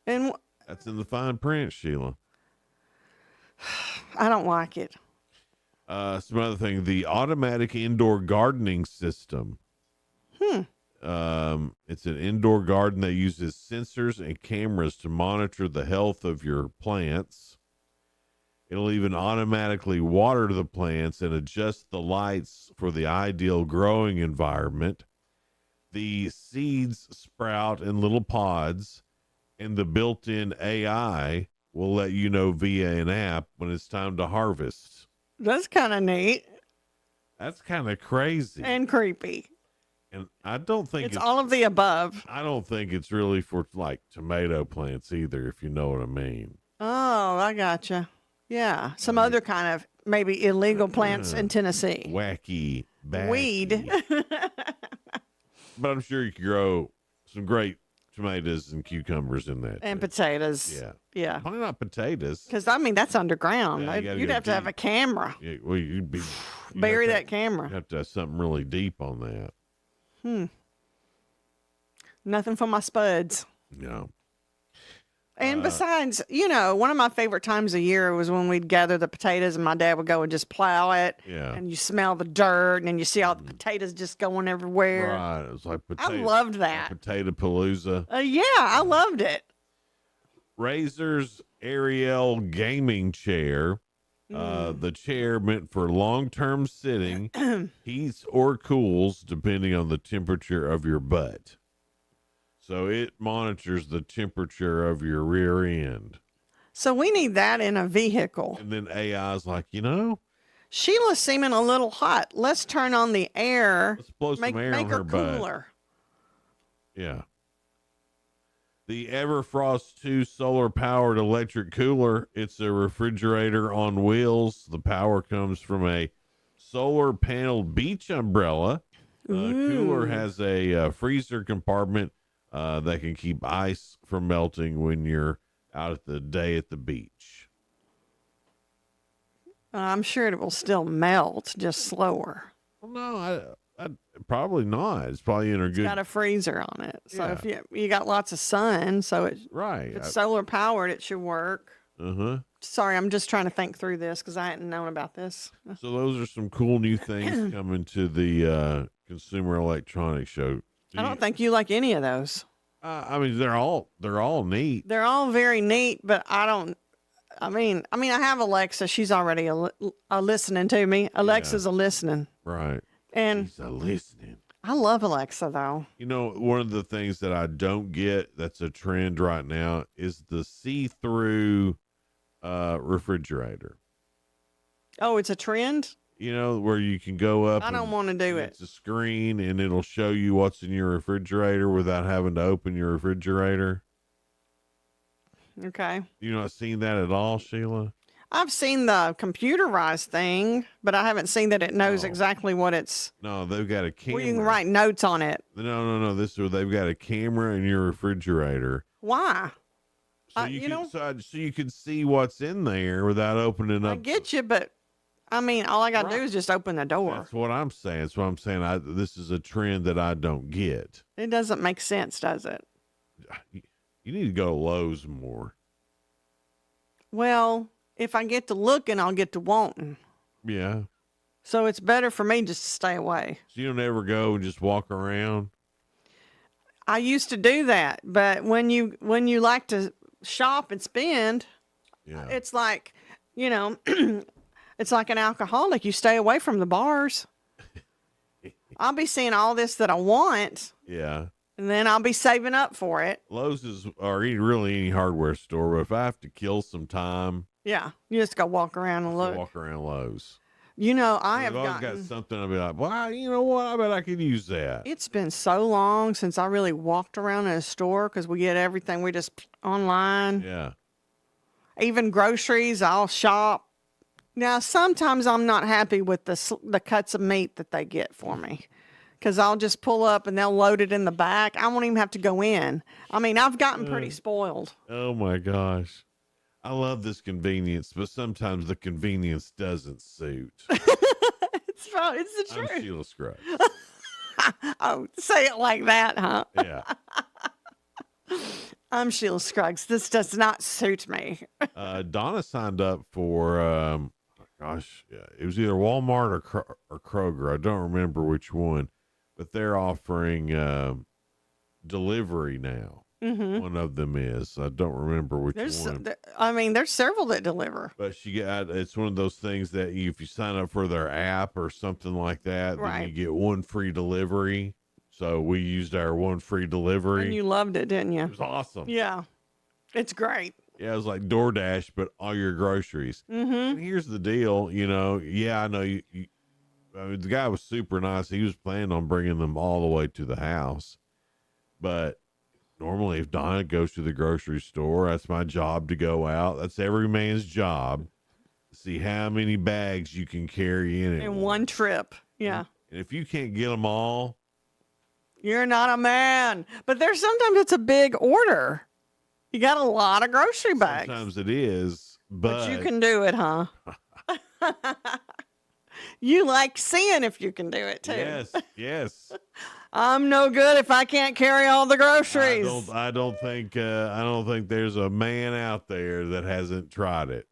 And that's in the fine print, Sheila. I don't like it. Some other thing, the automatic indoor gardening system. It's an indoor garden that uses sensors and cameras to monitor the health of your plants. It'll even automatically water the plants and adjust the lights for the ideal growing environment. The seeds sprout in little pods, and the built-in AI will let you know via an app when it's time to harvest. That's kind of neat. That's kind of crazy. And creepy. And I don't think it's all of the above. I don't think it's really for like tomato plants either, if you know what I mean. Oh, I gotcha. Yeah. Some other kind of maybe illegal plants in Tennessee. Wacky. Weed. But I'm sure you could grow some great tomatoes and cucumbers in that. And potatoes. Yeah. Yeah. Probably not potatoes. Because, I mean, that's underground. Yeah, you'd have to have a camera. Yeah, well, you'd bury that camera. You'd have to have something really deep on that. Nothing for my spuds. No. And besides, one of my favorite times of year was when we'd gather the potatoes and my dad would go and just plow it. Yeah. And you smell the dirt and you see all the potatoes just going everywhere. Right. It was like potato. I loved that. Potato palooza. Yeah, I loved it. Razor's Ariel gaming chair. The chair meant for long-term sitting, heats or cools depending on the temperature of your butt. So it monitors the temperature of your rear end. So we need that in a vehicle. And then AI is like, Sheila's seeming a little hot. Let's turn on the air. Let's blow some air on her butt. Cooler. Yeah. The Everfrost 2 solar-powered electric cooler. It's a refrigerator on wheels. The power comes from a solar panel beach umbrella. Cooler has a freezer compartment that can keep ice from melting when you're out at the day at the beach. I'm sure it will still melt, just slower. Well, no, I probably not. It's probably in a good. It's got a freezer on it, so if you got lots of sun, so it's right. If it's solar powered, it should work. Sorry, I'm just trying to think through this because I hadn't known about this. So those are some cool new things coming to the Consumer Electronics Show. I don't think you like any of those. I mean, they're all neat. They're all very neat, but I don't. I mean, I have Alexa. She's already a listening to me. Alexa's a listening. Right. And she's a listening. I love Alexa, though. You know, one of the things that I don't get that's a trend right now is the see-through refrigerator. Oh, it's a trend? You know, where you can go up. I don't want to do it. It's a screen, and it'll show you what's in your refrigerator without having to open your refrigerator. Okay. You not seen that at all, Sheila? I've seen the computerized thing, but I haven't seen that it knows exactly what it's. No, they've got a camera. Well, you can write notes on it. No. They've got a camera in your refrigerator. Why? So you can see what's in there without opening up. I get you, but I mean, all I got to do is just open the door. That's what I'm saying. That's what I'm saying. This is a trend that I don't get. It doesn't make sense, does it? You need to go to Lowe's more. Well, if I get to looking, I'll get to wanting. Yeah. So it's better for me just to stay away. So you don't ever go and just walk around? I used to do that, but when you like to shop and spend, it's like, it's like an alcoholic. You stay away from the bars. I'll be seeing all this that I want. Yeah. And then I'll be saving up for it. Lowe's or really any hardware store, but if I have to kill some time. Yeah, you just go walk around and look. Walk around Lowe's. I have got something. I'll be like, well, you know what? I bet I could use that. It's been so long since I really walked around in a store because we get everything we just online. Yeah. Even groceries, I'll shop. Now, sometimes I'm not happy with the cuts of meat that they get for me. Because I'll just pull up and they'll load it in the back. I won't even have to go in. I mean, I've gotten pretty spoiled. Oh, my gosh. I love this convenience, but sometimes the convenience doesn't suit. It's the truth. I'm Sheila Scruggs. Oh, say it like that, huh? Yeah. I'm Sheila Scruggs. This does not suit me. Donna signed up for, it was either Walmart or Kroger. I don't remember which one. But they're offering delivery now. Mm-hmm. One of them is. I don't remember which one. There's several that deliver. But it's one of those things that if you sign up for their app or something like that, then you get one free delivery. So we used our one free delivery. And you loved it, didn't you? It was awesome. Yeah. It's great. Yeah, it was like DoorDash, but all your groceries. Mm-hmm. And here's the deal, I know the guy was super nice. He was planning on bringing them all the way to the house. But normally if Donna goes to the grocery store, that's my job to go out. That's every man's job. See how many bags you can carry in one trip. Yeah. And if you can't get them all, you're not a man. But sometimes it's a big order. You got a lot of grocery bags. Sometimes it is, but you can do it, huh? You like seeing if you can do it too. Yes. I'm no good if I can't carry all the groceries. I don't think there's a man out there that hasn't tried it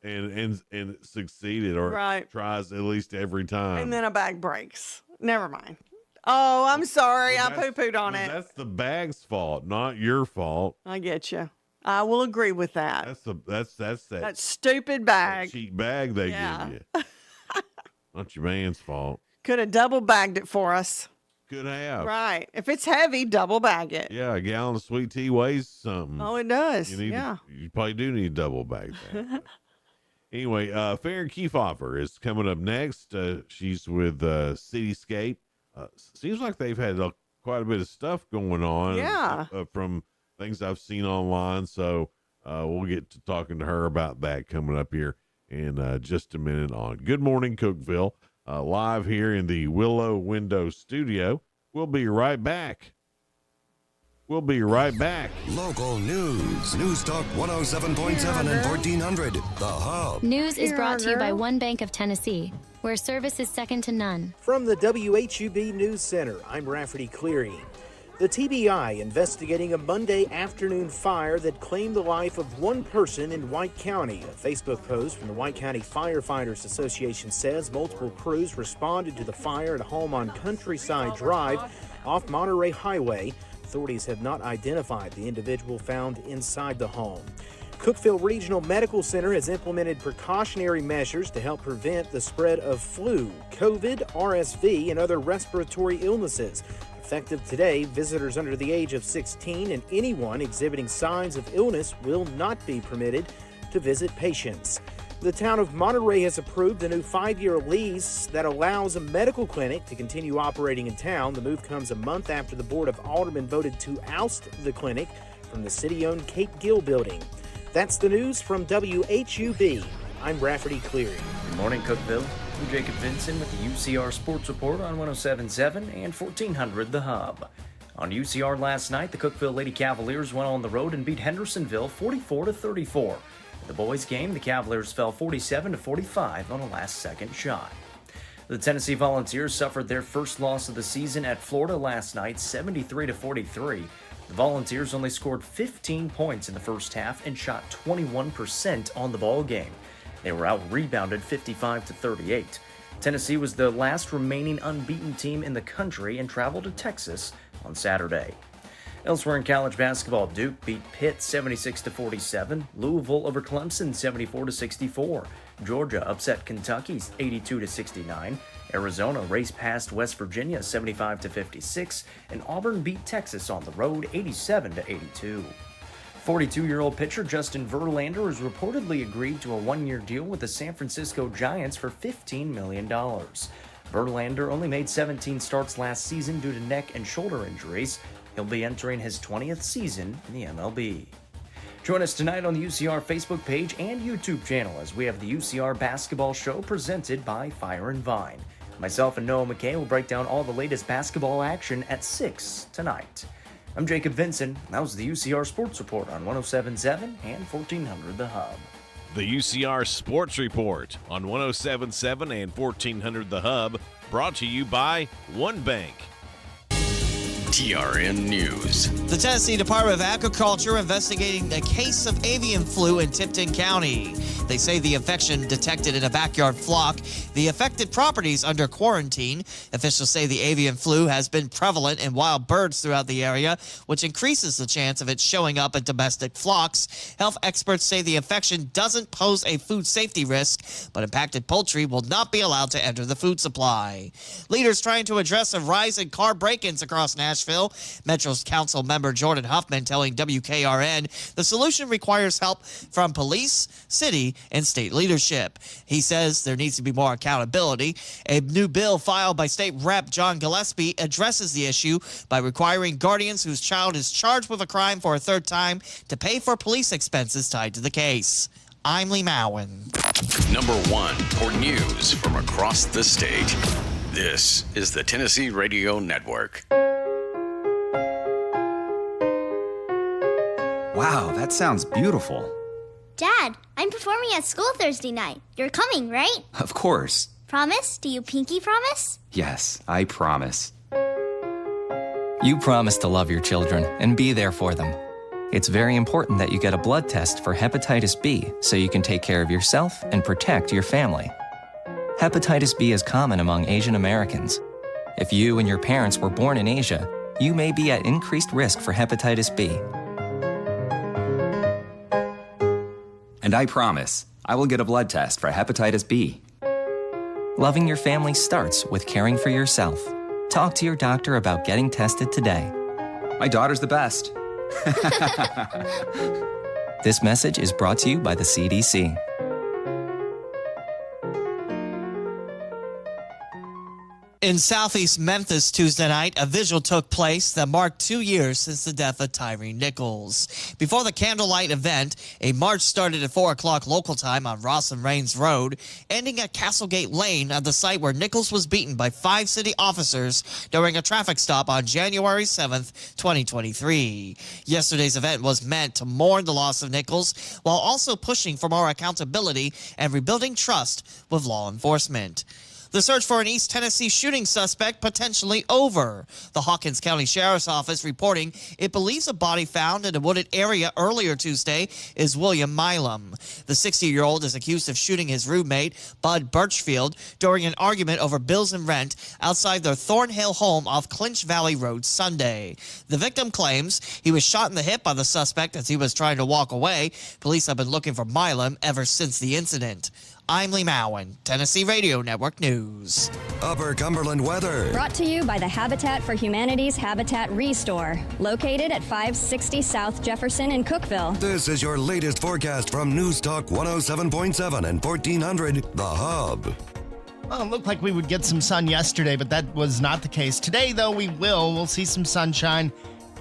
and succeeded or tries at least every time. And then a bag breaks. Never mind. Oh, I'm sorry. I poo-pooed on it. That's the bag's fault, not your fault. I get you. I will agree with that. That's that stupid bag. That cheap bag they give you. Not your man's fault. Could have double bagged it for us. Could have. Right. If it's heavy, double bag it. Yeah, a gallon of sweet tea weighs something. Oh, it does. You probably do need to double bag that. Anyway, Farron Kiefhofer is coming up next. She's with Cityscape. Seems like they've had quite a bit of stuff going on from things I've seen online. So we'll get to talking to her about that coming up here in just a minute on Good Morning Cookeville, live here in the Willow Window studio. We'll be right back. We'll be right back. Local news. News Talk 107.7 and 1400. The Hub. News is brought to you by One Bank of Tennessee, where service is second to none. From the WHUB News Center, I'm Rafferty Cleary. The TBI investigating a Monday afternoon fire that claimed the life of one person in White County. A Facebook post from the White County Firefighters Association says multiple crews responded to the fire at a home on Countryside Drive off Monterey Highway. Authorities have not identified the individual found inside the home. Cookeville Regional Medical Center has implemented precautionary measures to help prevent the spread of flu, COVID, RSV, and other respiratory illnesses. Effective today, visitors under the age of 16 and anyone exhibiting signs of illness will not be permitted to visit patients. The town of Monterey has approved a new 5-year lease that allows a medical clinic to continue operating in town. The move comes a month after the Board of Aldermen voted to oust the clinic from the city-owned Cape Gill building. That's the news from WHUB. I'm Rafferty Cleary. Good morning, Cookeville. I'm Jacob Vinson with the UCR Sports Report on 107.7 and 1400 The Hub. On UCR last night, the Cookeville Lady Cavaliers went on the road and beat Hendersonville 44-34. In the boys' game, the Cavaliers fell 47-45 on a last-second shot. The Tennessee Volunteers suffered their first loss of the season at Florida last night, 73-43. The Volunteers only scored 15 points in the first half and shot 21% on the ball game. They were out-rebounded 55-38. Tennessee was the last remaining unbeaten team in the country and traveled to Texas on Saturday. Elsewhere in college basketball, Duke beat Pitt 76-47, Louisville over Clemson 74-64, Georgia upset Kentucky 82-69, Arizona raced past West Virginia 75-56, and Auburn beat Texas on the road 87-82. 42-year-old pitcher Justin Verlander has reportedly agreed to a one-year deal with the San Francisco Giants for $15 million. Verlander only made 17 starts last season due to neck and shoulder injuries. He'll be entering his 20th season in the MLB. Join us tonight on the UCR Facebook page and YouTube channel as we have the UCR Basketball Show presented by Fire and Vine. Myself and Noah McKay will break down all the latest basketball action at 6 tonight. I'm Jacob Vinson. That was the UCR Sports Report on 107.7 and 1400 The Hub. The UCR Sports Report on 107.7 and 1400 The Hub, brought to you by One Bank. TRN News. The Tennessee Department of Agriculture investigating a case of avian flu in Tipton County. They say the infection detected in a backyard flock. The affected properties under quarantine. Officials say the avian flu has been prevalent in wild birds throughout the area, which increases the chance of it showing up in domestic flocks. Health experts say the infection doesn't pose a food safety risk, but impacted poultry will not be allowed to enter the food supply. Leaders trying to address a rise in car break-ins across Nashville. Metro's council member Jordan Huffman telling WKRN the solution requires help from police, city, and state leadership. He says there needs to be more accountability. A new bill filed by State Rep John Gillespie addresses the issue by requiring guardians whose child is charged with a crime for a third time to pay for police expenses tied to the case. I'm Lee Mowen. Number 1 for news from across the state. This is the Tennessee Radio Network. Wow, that sounds beautiful. Dad, I'm performing at school Thursday night. You're coming, right? Of course. Promise? Do you pinky promise? Yes, I promise. You promise to love your children and be there for them. It's very important that you get a blood test for hepatitis B so you can take care of yourself and protect your family. Hepatitis B is common among Asian Americans. If you and your parents were born in Asia, you may be at increased risk for hepatitis B. And I promise, I will get a blood test for hepatitis B. Loving your family starts with caring for yourself. Talk to your doctor about getting tested today. My daughter's the best. This message is brought to you by the CDC. In southeast Memphis Tuesday night, a vigil took place that marked 2 years since the death of Tyree Nichols. Before the candlelight event, a march started at 4 o'clock local time on Ross and Rains Road, ending at Castlegate Lane at the site where Nichols was beaten by 5 city officers during a traffic stop on January 7th, 2023. Yesterday's event was meant to mourn the loss of Nichols while also pushing for more accountability and rebuilding trust with law enforcement. The search for an East Tennessee shooting suspect potentially over. The Hawkins County Sheriff's Office reporting it believes a body found in a wooded area earlier Tuesday is William Milam. The 60-year-old is accused of shooting his roommate, Bud Birchfield, during an argument over bills and rent outside their Thornhill home off Clinch Valley Road Sunday. The victim claims he was shot in the hip by the suspect as he was trying to walk away. Police have been looking for Milam ever since the incident. I'm Lee Mowen, Tennessee Radio Network News. Upper Cumberland weather. Brought to you by the Habitat for Humanity's Habitat Restore, located at 560 South Jefferson in Cookeville. This is your latest forecast from News Talk 107.7 and 1400 The Hub. Well, it looked like we would get some sun yesterday, but that was not the case. Today, though, we'll see some sunshine.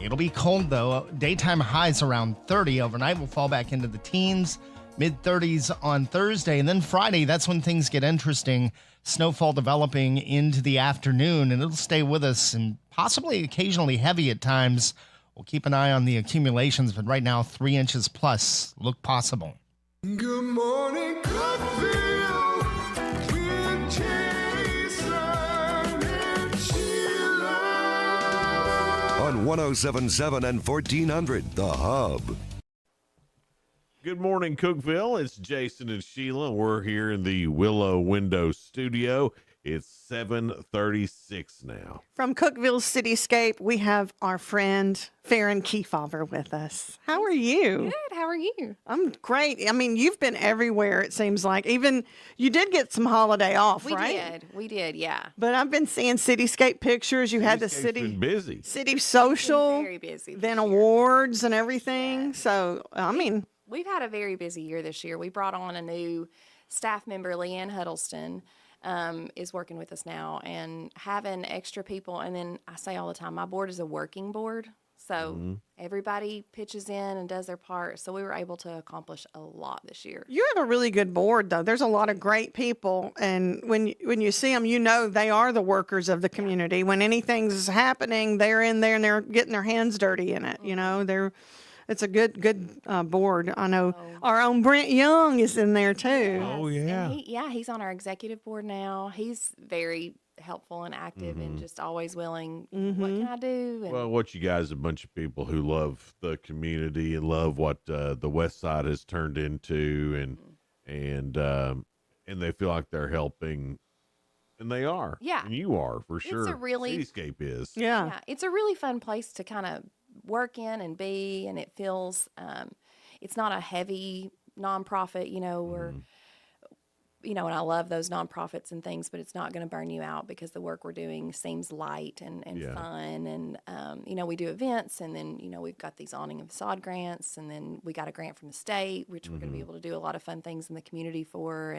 It'll be cold, though. Daytime highs around 30. Overnight, we'll fall back into the teens. Mid-30s on Thursday, and then Friday, that's when things get interesting. Snowfall developing into the afternoon, and it'll stay with us and possibly occasionally heavy at times. We'll keep an eye on the accumulations, but right now, 3 inches plus look possible. Good morning, Cookeville, with Jason and Sheila. On 107.7 and 1400 The Hub. Good morning, Cookeville. It's Jason and Sheila. We're here in the Willow Window Studio. It's 7:36 now. From Cookeville Cityscape, we have our friend Farron Kefauver with us. How are you? Good. How are you? I'm great. I mean, you've been everywhere, it seems like. Even you did get some holiday off, right? We did, yeah. But I've been seeing Cityscape pictures. You had the been busy. City Social, very busy then awards and everything. Yeah. So, I mean, we've had a very busy year this year. We brought on a new staff member, Leanne Huddleston, is working with us now, and having extra people. And then I say all the time, my board is a working board. So everybody pitches in and does their part. So we were able to accomplish a lot this year. You have a really good board, though. There's a lot of great people. And when you see them, you know they are the workers of the community. When anything's happening, they're in there and they're getting their hands dirty in it. You know, it's a good board. I know our own Brent Young is in there, too. Oh, yeah. He's on our executive board now. He's very helpful and active and just always willing. What can I do? And well, what you guys, a bunch of people who love the community and love what the West Side has turned into, and they feel like they're helping, and they are. Yeah, and you are for sure. It's a really Cityscape is. Yeah, it's a really fun place to kind of work in and be, and it feels it's not a heavy nonprofit. You know, we're and I love those nonprofits and things, but it's not going to burn you out because the work we're doing seems light and fun. And, we do events, and then, we've got these awning and facade grants, and then we got a grant from the state, which we're going to be able to do a lot of fun things in the community for.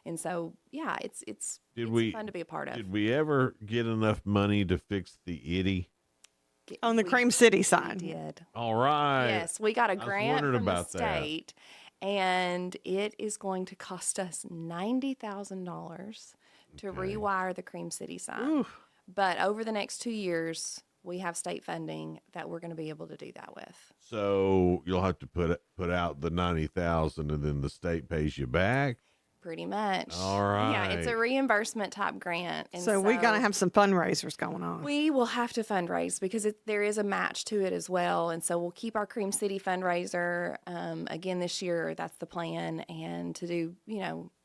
And so, yeah, it's fun to be a part of. Did we ever get enough money to fix the itty? On the Cream City side. We did. All right. Yes, we got a grant from the state. And it is going to cost us $90,000 to rewire the Cream City sign. Oof. But over the next 2 years, we have state funding that we're going to be able to do that with. So you'll have to put out the $90,000, and then the state pays you back. Pretty much. All right. Yeah, it's a reimbursement type grant. And so we got to have some fundraisers going on. We will have to fundraise because there is a match to it as well. And so we'll keep our Cream City fundraiser again this year. That's the plan. And to do,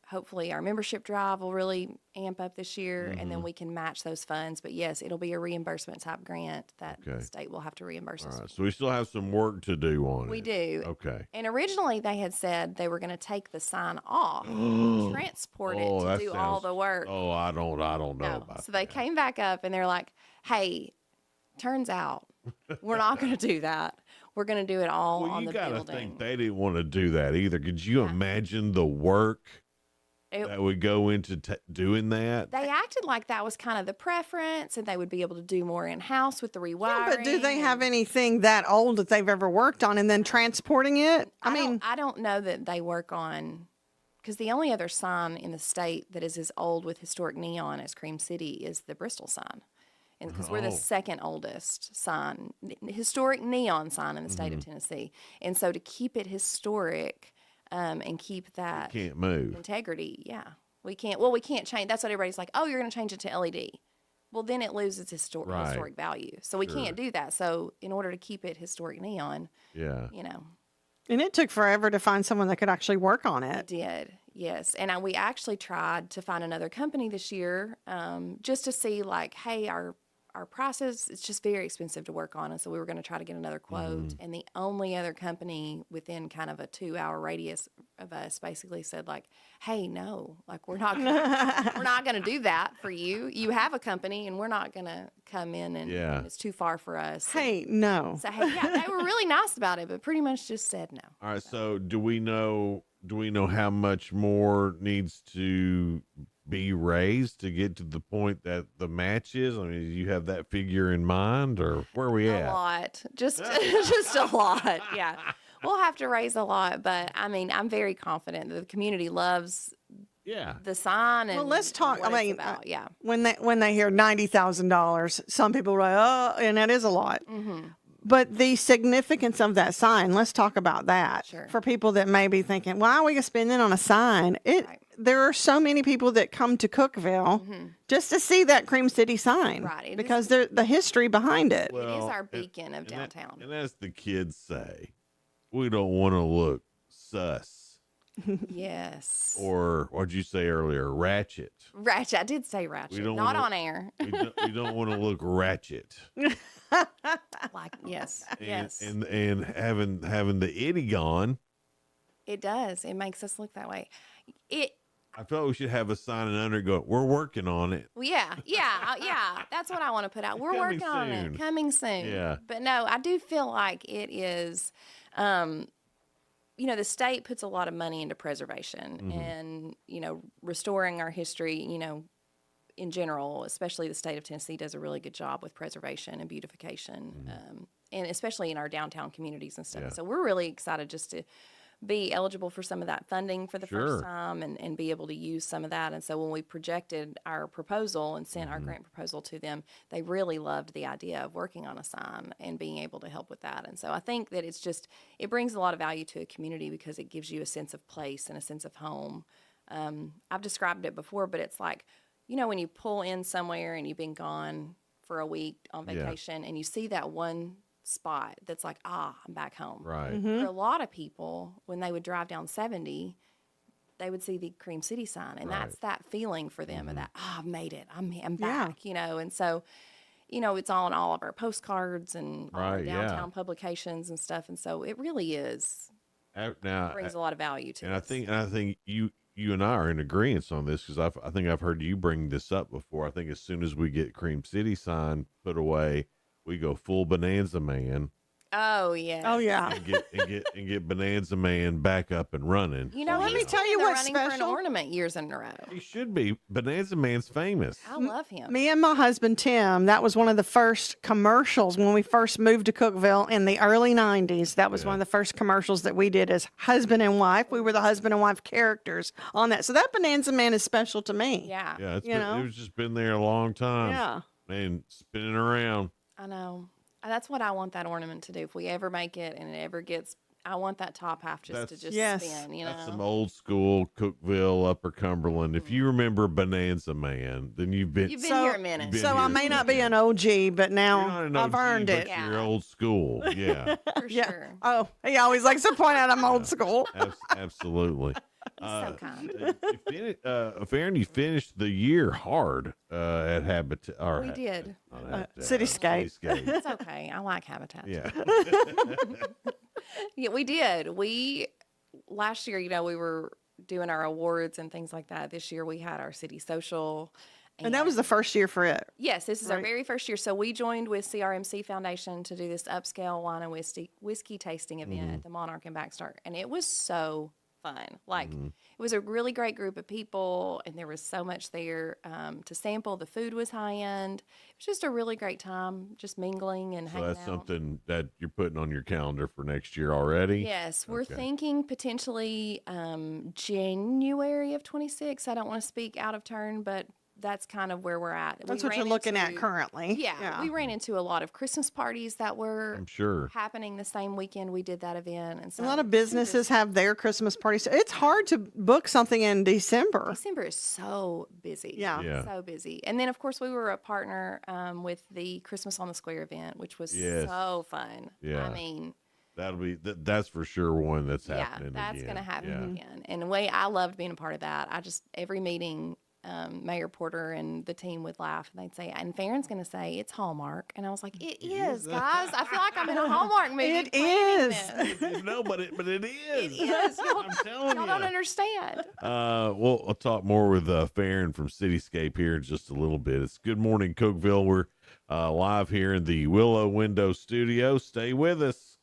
hopefully our membership drive will really amp up this year, and then we can match those funds. But yes, it'll be a reimbursement type grant that the state will have to reimburse us. All right, so we still have some work to do on it. We do. Okay. And originally they had said they were going to take the sign off, transport it to do all the work. Oh, I don't know about that. So they came back up and they're like, hey, turns out we're not going to do that. We're going to do it all on the building. You got to think they didn't want to do that either. Could you imagine the work? that would go into doing that? They acted like that was kind of the preference, and they would be able to do more in-house with the rewiring. Yeah, but do they have anything that old that they've ever worked on and then transporting it? I don't know that they work on, because the only other sign in the state that is as old with historic neon as Cream City is the Bristol sign. And because we're the second oldest sign, historic neon sign in the state of Tennessee. And so to keep it historic and keep that can't move integrity, we can't change. That's what everybody's like, oh, you're going to change it to LED. Well, then it loses historic value. So we can't do that. So in order to keep it historic neon, And it took forever to find someone that could actually work on it. It did, yes. And we actually tried to find another company this year just to see, like, hey, our prices, it's just very expensive to work on. And so we were going to try to get another quote. And the only other company within kind of a 2-hour radius of us basically said, like, hey, no, like, we're not going to do that for you. You have a company, and we're not going to come in and it's too far for us. Hey, no. So, hey, they were really nice about it, but pretty much just said no. All right. So do we know how much more needs to be raised to get to the point that the match is? I mean, do you have that figure in mind, or where are we at? A lot. Just a lot. Yeah. We'll have to raise a lot, but I mean, I'm very confident that the community loves the sign. And let's talk. What it's about. When they hear $90,000, some people are like, oh, and that is a lot. But the significance of that sign, let's talk about that. Sure. For people that may be thinking, why are we going to spend it on a sign? There are so many people that come to Cookeville just to see that Cream City sign. Right. Because the history behind it. It is our beacon of downtown. And as the kids say, we don't want to look sus. Yes. Or what'd you say earlier? Ratchet. Ratchet. I did say ratchet. Not on air. We don't want to look ratchet. Yes. And having the itty gone. It does. It makes us look that way. I felt we should have a sign under going, we're working on it. Well, yeah. That's what I want to put out. We're working on it. Coming soon. Yeah. But no, I do feel like it is, the state puts a lot of money into preservation and, restoring our history, in general, especially the state of Tennessee does a really good job with preservation and beautification, and especially in our downtown communities and stuff. Yeah. So we're really excited just to be eligible for some of that funding for the first time and be able to use some of that. And so when we projected our proposal and sent our grant proposal to them, they really loved the idea of working on a sign and being able to help with that. And so I think that it brings a lot of value to a community because it gives you a sense of place and a sense of home. I've described it before, but it's like, when you pull in somewhere and you've been gone for a week on vacation and you see that one spot that's like, I'm back home. Right. For a lot of people, when they would drive down 70, they would see the Cream City sign, and that's that feeling for them of that, I've made it, I'm back, and so, it's all in all of our postcards and all our downtown publications and stuff, and so it really is, brings a lot of value to us. And I think you and I are in agreement on this because I think I've heard you bring this up before. I think as soon as we get Cream City sign put away, we go full Bonanza Man. Oh yeah. Oh yeah. And get Bonanza Man back up and running. Let me tell you what's running special. for an ornament years in a row. He should be. Bonanza Man's famous. I love him. Me and my husband Tim, that was one of the first commercials when we first moved to Cookeville in the early 90s. That was one of the first commercials that we did as husband and wife. We were the husband and wife characters on that. So that Bonanza Man is special to me. Yeah. Yeah, it was just been there a long time. Yeah. Man, spinning around. I know. That's what I want that ornament to do. If we ever make it and it ever gets, I want that top half to just spin, That's some old school Cookeville, Upper Cumberland. If you remember Bonanza Man, then you've been here a minute. So I may not be an OG, but now I've earned it. You're old school. Yeah. For sure. Oh, he always likes to point out I'm old school. Absolutely. So kind. Farron, you finished the year hard at Habitat. We did. Cityscape. It's okay. I like Habitat. Yeah. Yeah, we did. Last year, we were doing our awards and things like that. This year, we had our city social. And that was the first year for it. Yes, this is our very first year. So we joined with CRMC Foundation to do this upscale wine and whiskey tasting event at the Monarch in Baxter. And it was so fun. Like, it was a really great group of people, and there was so much there to sample. The food was high end. It was just a really great time, just mingling and So hanging that's out. something that you're putting on your calendar for next year already? Yes, we're Okay. thinking potentially January of 26. I don't want to speak out of turn, but that's kind of where we're at. That's We what you're ran looking at into- currently. Yeah, we ran into a lot of Christmas parties that were I'm sure. happening the same weekend we did that event, and so A lot of businesses have their Christmas parties. It's hard to book something in December. December is so busy. Yeah. So busy. And then, of course, we were a partner with the Christmas on the Square event, which was Yes. so fun. Yeah. I mean, That'll be that's for sure one that's yeah, happening that's again. going to happen Yeah. again. And I loved being a part of that. Every meeting, Mayor Porter and the team would laugh, and they'd say, and Farron's going to say, it's Hallmark. And I was like, it is, guys. I feel like I'm in a Hallmark movie. It is. No, but it is. It is. Y'all, I'm telling y'all you. don't understand. Well, I'll talk more with Farron from Cityscape here in just a little bit. It's Good Morning Cookeville. We're live here in the Willow Window Studio. Stay with us.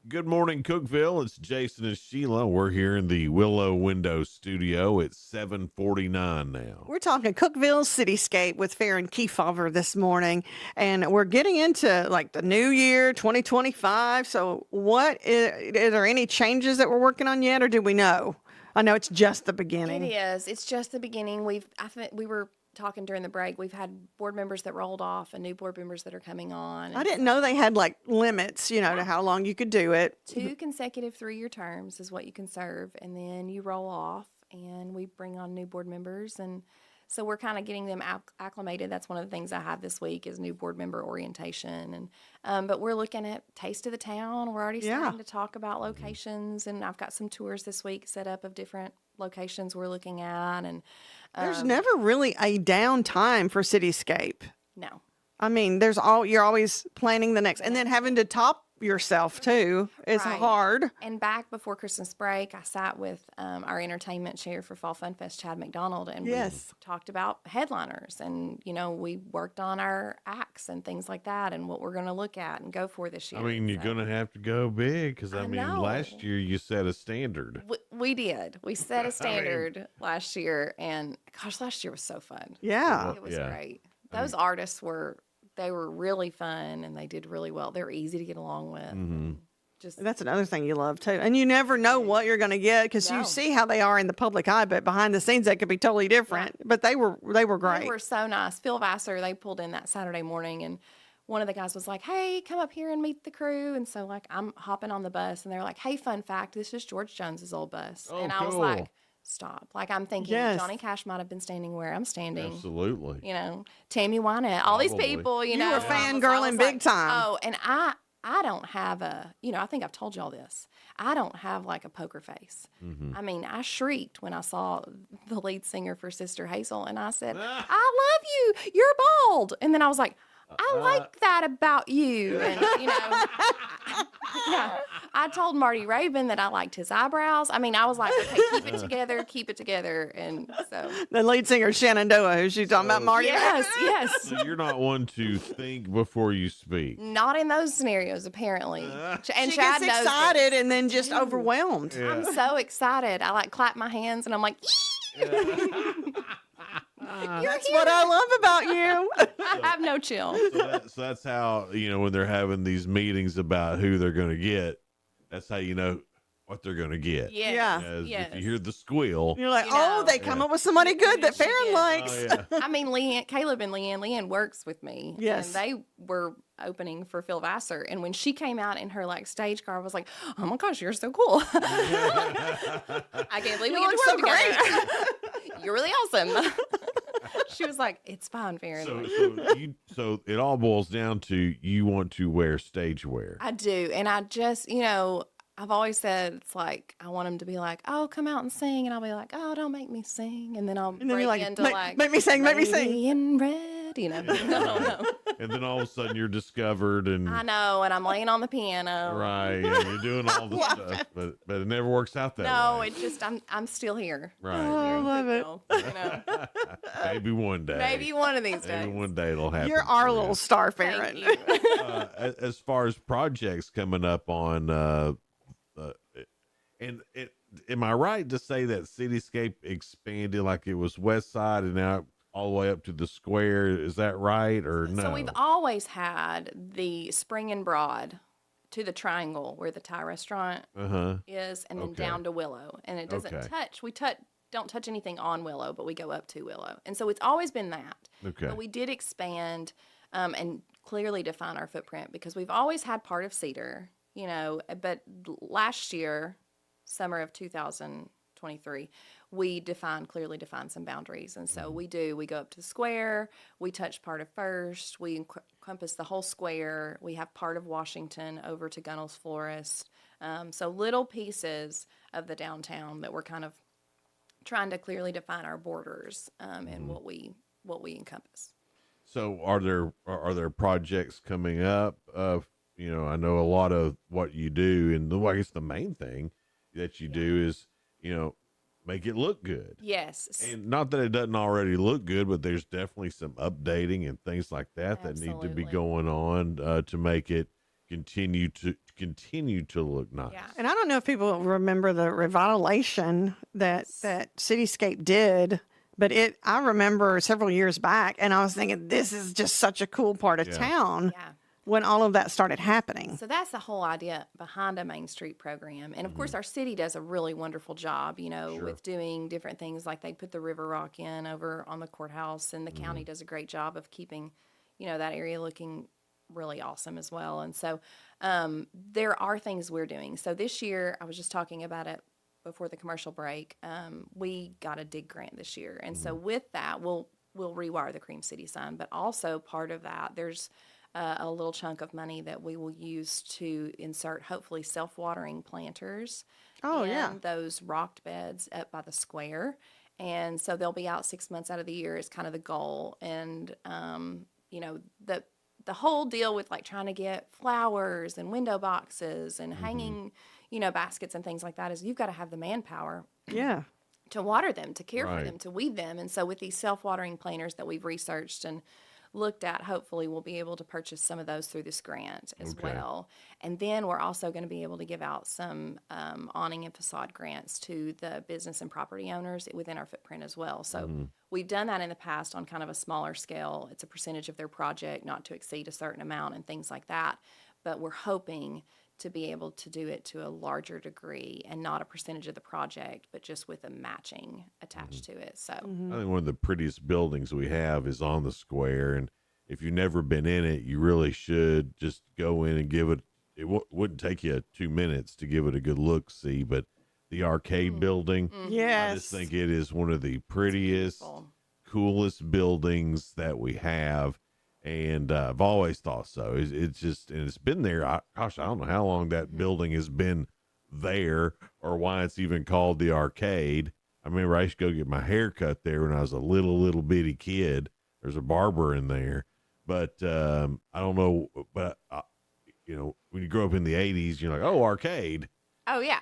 Good morning, Cookeville. It's Jason and Sheila. We're here in the Willow Window Studio. It's 7:49 now. We're talking Cookeville Cityscape with Farron Kefauver this morning, and we're getting into like the new year, 2025. So, are there any changes that we're working on yet, or do we know? I know it's just the beginning. It is. It's just the beginning. I think we were talking during the break. We've had board members that rolled off and new board members that are coming on. I didn't know they had like limits, to how long you could do it. 2 consecutive 3-year terms is what you can serve, and then you roll off, and we bring on new board members. And So we're kind of getting them acclimated. That's one of the things I have this week is new board member orientation. And but we're looking at Taste of the Town. We're already starting to talk about locations, and I've got some tours this week set up of different locations we're looking at. And there's never really a downtime for Cityscape. No. I mean, you're always planning the next, and then having to top yourself too is hard. And back before Christmas break, I sat with our entertainment chair for Fall Fun Fest, Chad McDonald, and we talked about headliners, and we worked on our acts and things like that, and what we're going to look at and go for this year. I mean, you're going to have to go big because I mean, last year you set a standard. We did. We set a standard last year, and gosh, last year was so fun. Yeah, it was great. Those artists were really fun, and they did really well. They're easy to get along with. Mm-hmm. That's another thing you love too. And you never know what you're going to get because you see how they are in the public eye, but behind the scenes they could be totally different. Yeah. But they were great. They were so nice. Phil Vassar, they pulled in that Saturday morning, and one of the guys was like, "Hey, come up here and meet the crew." And so I'm hopping on the bus, and they're like, "Hey, fun fact, this is George Jones's old bus." Oh, and I was like, stop. Like, I'm thinking Johnny Cash might have been standing where I'm standing. Absolutely. Tammy Wynette, all these people, You were fangirling big time. Oh, and I don't have I think I've told you all this. I don't have like a poker face. Mm-hmm. I mean, I shrieked when I saw the lead singer for Sister Hazel, and I said, "I love you. You're bald." And then I was like, "I like that about you." And, I told Marty Raven that I liked his eyebrows. I mean, I was like, "Okay, keep it together." And so the lead singer, Shenandoah, who she's talking about, Marty. Yes. So you're not one to think before you speak. Not in those scenarios, apparently. And she Chad gets excited and then just overwhelmed. Yeah. I'm so excited. I clap my hands and I'm like, That's what I love about you. I have no chill. So that's how, when they're having these meetings about who they're going to get, that's how you know what they're going to get. Yeah. If you hear the squeal. You're like, they come up with somebody good that Farron likes. Oh, yeah. I mean, Caleb and Leanne works with me. Yes. And they were opening for Phil Vassar. And when she came out in her stage car, I was like, "Oh my gosh, you're so cool." I can't believe we get to work together. You're really awesome. She was like, "It's fine, Farron." So it all boils down to you want to wear stage wear. I do. And I just, I've always said it's like I want him to be like, "Oh, come out and sing," and I'll be like, "Oh, don't make me sing," and then I'll break into make me sing, in red, No. And then all of a sudden you're discovered, and I know, and I'm laying on the piano, right, and you're doing all the stuff, but it never works out that way. No, it's just I'm still here. Right. Oh, I love it. Maybe one day. Maybe one of these days. Maybe one day it'll happen. You're our little star, Farron. As far as projects coming up on. Am I right to say that Cityscape expanded, like it was West Side and now all the way up to the square? Is that right or no? So we've always had the Spring and Broad to the Triangle where the Thai restaurant is, and then down to Willow. And it doesn't touch. We don't touch anything on Willow, but we go up to Willow. And so it's always been that. Okay. But we did expand and clearly define our footprint because we've always had part of Cedar. But last year, summer of 2023, we clearly defined some boundaries. And so we go up to the square, we touch part of First, we encompass the whole square, we have part of Washington over to Gunnell's Florist. So little pieces of the downtown that we're kind of trying to clearly define our borders and what we encompass. So are there projects coming up? I know a lot of what you do, and I guess the main thing that you do is, make it look good. Yes. And not that it doesn't already look good, but there's definitely some updating and things like that need to be going on to make it continue to look nice. Yeah. And I don't know if people remember the revitalization that Cityscape did. But I remember several years back, and I was thinking, this is just such a cool part of town. Yeah. When all of that started happening. So that's the whole idea behind a Main Street program. And of course, our city does a really wonderful job, with doing different things like they put the River Rock in over on the courthouse, and the county does a great job of keeping, that area looking really awesome as well. And so there are things we're doing. So this year, I was just talking about it before the commercial break, we got a dig grant this year. And so with that, we'll rewire the Cream City sign. But also part of that, there's a little chunk of money that we will use to insert, hopefully, self-watering planters in those rocked beds up by the square. And so they'll be out 6 months out of the year is kind of the goal. And, you know, the whole deal with like trying to get flowers and window boxes and hanging, you know, baskets and things like that is you've got to have the manpower. Yeah. To water them, to care for them, to weed them. And so with these self-watering planters that we've researched and looked at, hopefully we'll be able to purchase some of those through this grant as well. And then we're also going to be able to give out some awning and facade grants to the business and property owners within our footprint as well. So we've done that in the past on kind of a smaller scale. It's a percentage of their project, not to exceed a certain amount and things like that. But we're hoping to be able to do it to a larger degree and not a percentage of the project, but just with a matching attached to it. So I think one of the prettiest buildings we have is on the square. And if you've never been in it, you really should just go in and give it. It wouldn't take you 2 minutes to give it a good look, see, but the arcade building, Yes. I just think it is one of the prettiest, coolest buildings that we have. And I've always thought so. It's just, and it's been there. I don't know how long that building has been there or why it's even called the arcade. I remember I used to go get my hair cut there when I was a little bitty kid. There's a barber in there, but I don't know. But you know, when you grow up in the '80s, you're like, oh, arcade. Oh yeah,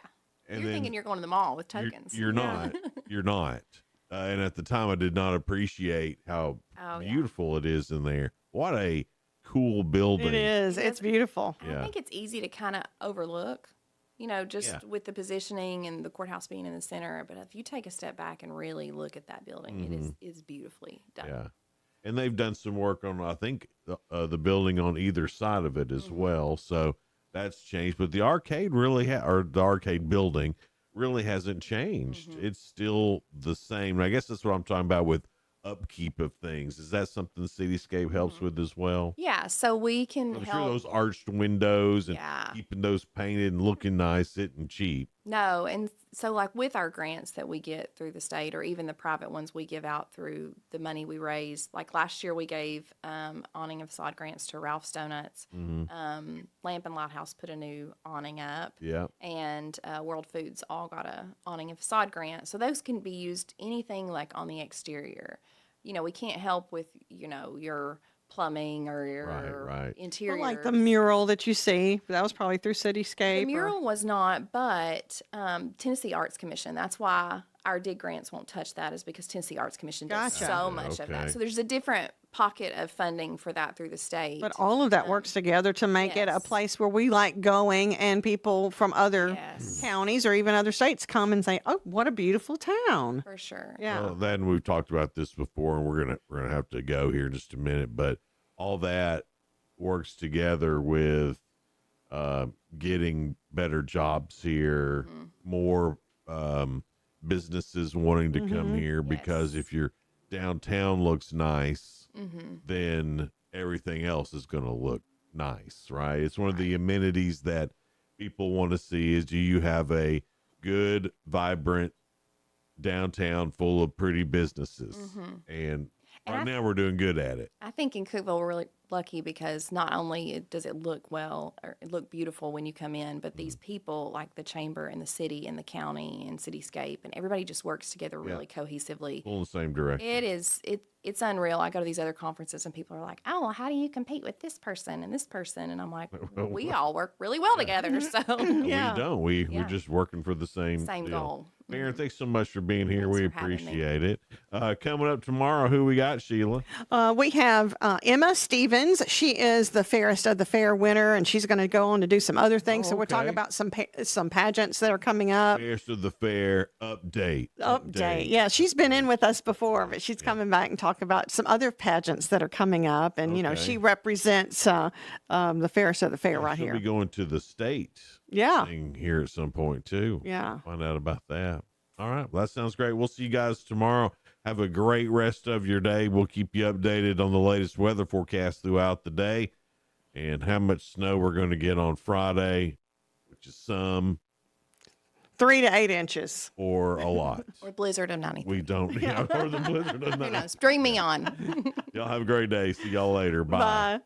And you're thinking you're going to the mall with tokens. You're not. You're not. And at the time, I did not appreciate how beautiful it is in there. What a cool building. It is. It's beautiful. I think it's easy to kind of overlook, you know, just with the positioning and the courthouse being in the center. But if you take a step back and really look at that building, it is beautifully done. Yeah. And they've done some work on, I think, the building on either side of it as well. So that's changed. But the arcade really, or the arcade building really hasn't changed. It's still the same. And I guess that's what I'm talking about with upkeep of things. Is that something Cityscape helps with as well? Yeah, so we can I'm help. sure those arched windows and keeping those painted and looking nice isn't cheap. No, and so like with our grants that we get through the state or even the private ones we give out through the money we raise, like last year we gave awning and facade grants to Ralph's Donuts. Lamp and Lighthouse put a new awning up. Yeah. And World Foods all got a awning and facade grant. So those can be used anything like on the exterior. You know, we can't help with, you know, your plumbing or your interior. Well, like the mural that you see, that was probably through Cityscape. The mural was not, but Tennessee Arts Commission, that's why our dig grants won't touch that, is because Tennessee Arts Commission does so much of that. So there's a different pocket of funding for that through the state. But all of that works together to make it a place where we like going, and people from other counties or even other states come and say, "Oh, what a beautiful town!" For sure. Yeah. Well, then we've talked about this before, and we're gonna have to go here in just a minute. But all that works together with getting better jobs here, more businesses wanting to come here, because if your downtown looks nice, then everything else is going to look nice, right? It's one of the amenities that people want to see is, do you have a good, vibrant downtown full of pretty businesses? And right now we're doing good at it. I think in Cookeville we're really lucky because not only does it look well or it look beautiful when you come in, but these people like the chamber and the city and the county and Cityscape and everybody just works together really cohesively. Pull in the same direction. It's unreal. I go to these other conferences and people are like, "Oh, well, how do you compete with this person and this person?" And I'm like, well, we all work really well together. So We don't. We're just working for the same deal. Goal. Aaron, thanks so much for being here. We appreciate it. Coming up tomorrow, who we got, Sheila? We have Emma Stevens. She is the Fairest of the Fair winner, and she's going to go on to do some other things. So we're talking about some pageants that are coming up. Fairest of the Fair update. Yeah, she's been in with us before, but she's coming back and talk about some other pageants that are coming up. And, you know, she represents the Fairest of the Fair right here. She'll be going to the state. Thing here at some point too. Find out about that. All right. Well, that sounds great. We'll see you guys tomorrow. Have a great rest of your day. We'll keep you updated on the latest weather forecast throughout the day and how much snow we're going to get on Friday, which is some. 3 to 8 inches. Or a lot. Or blizzard of 93. We don't. Yeah, or the blizzard of Who knows? String me on. Y'all have a great day. See y'all later. Bye. Bye.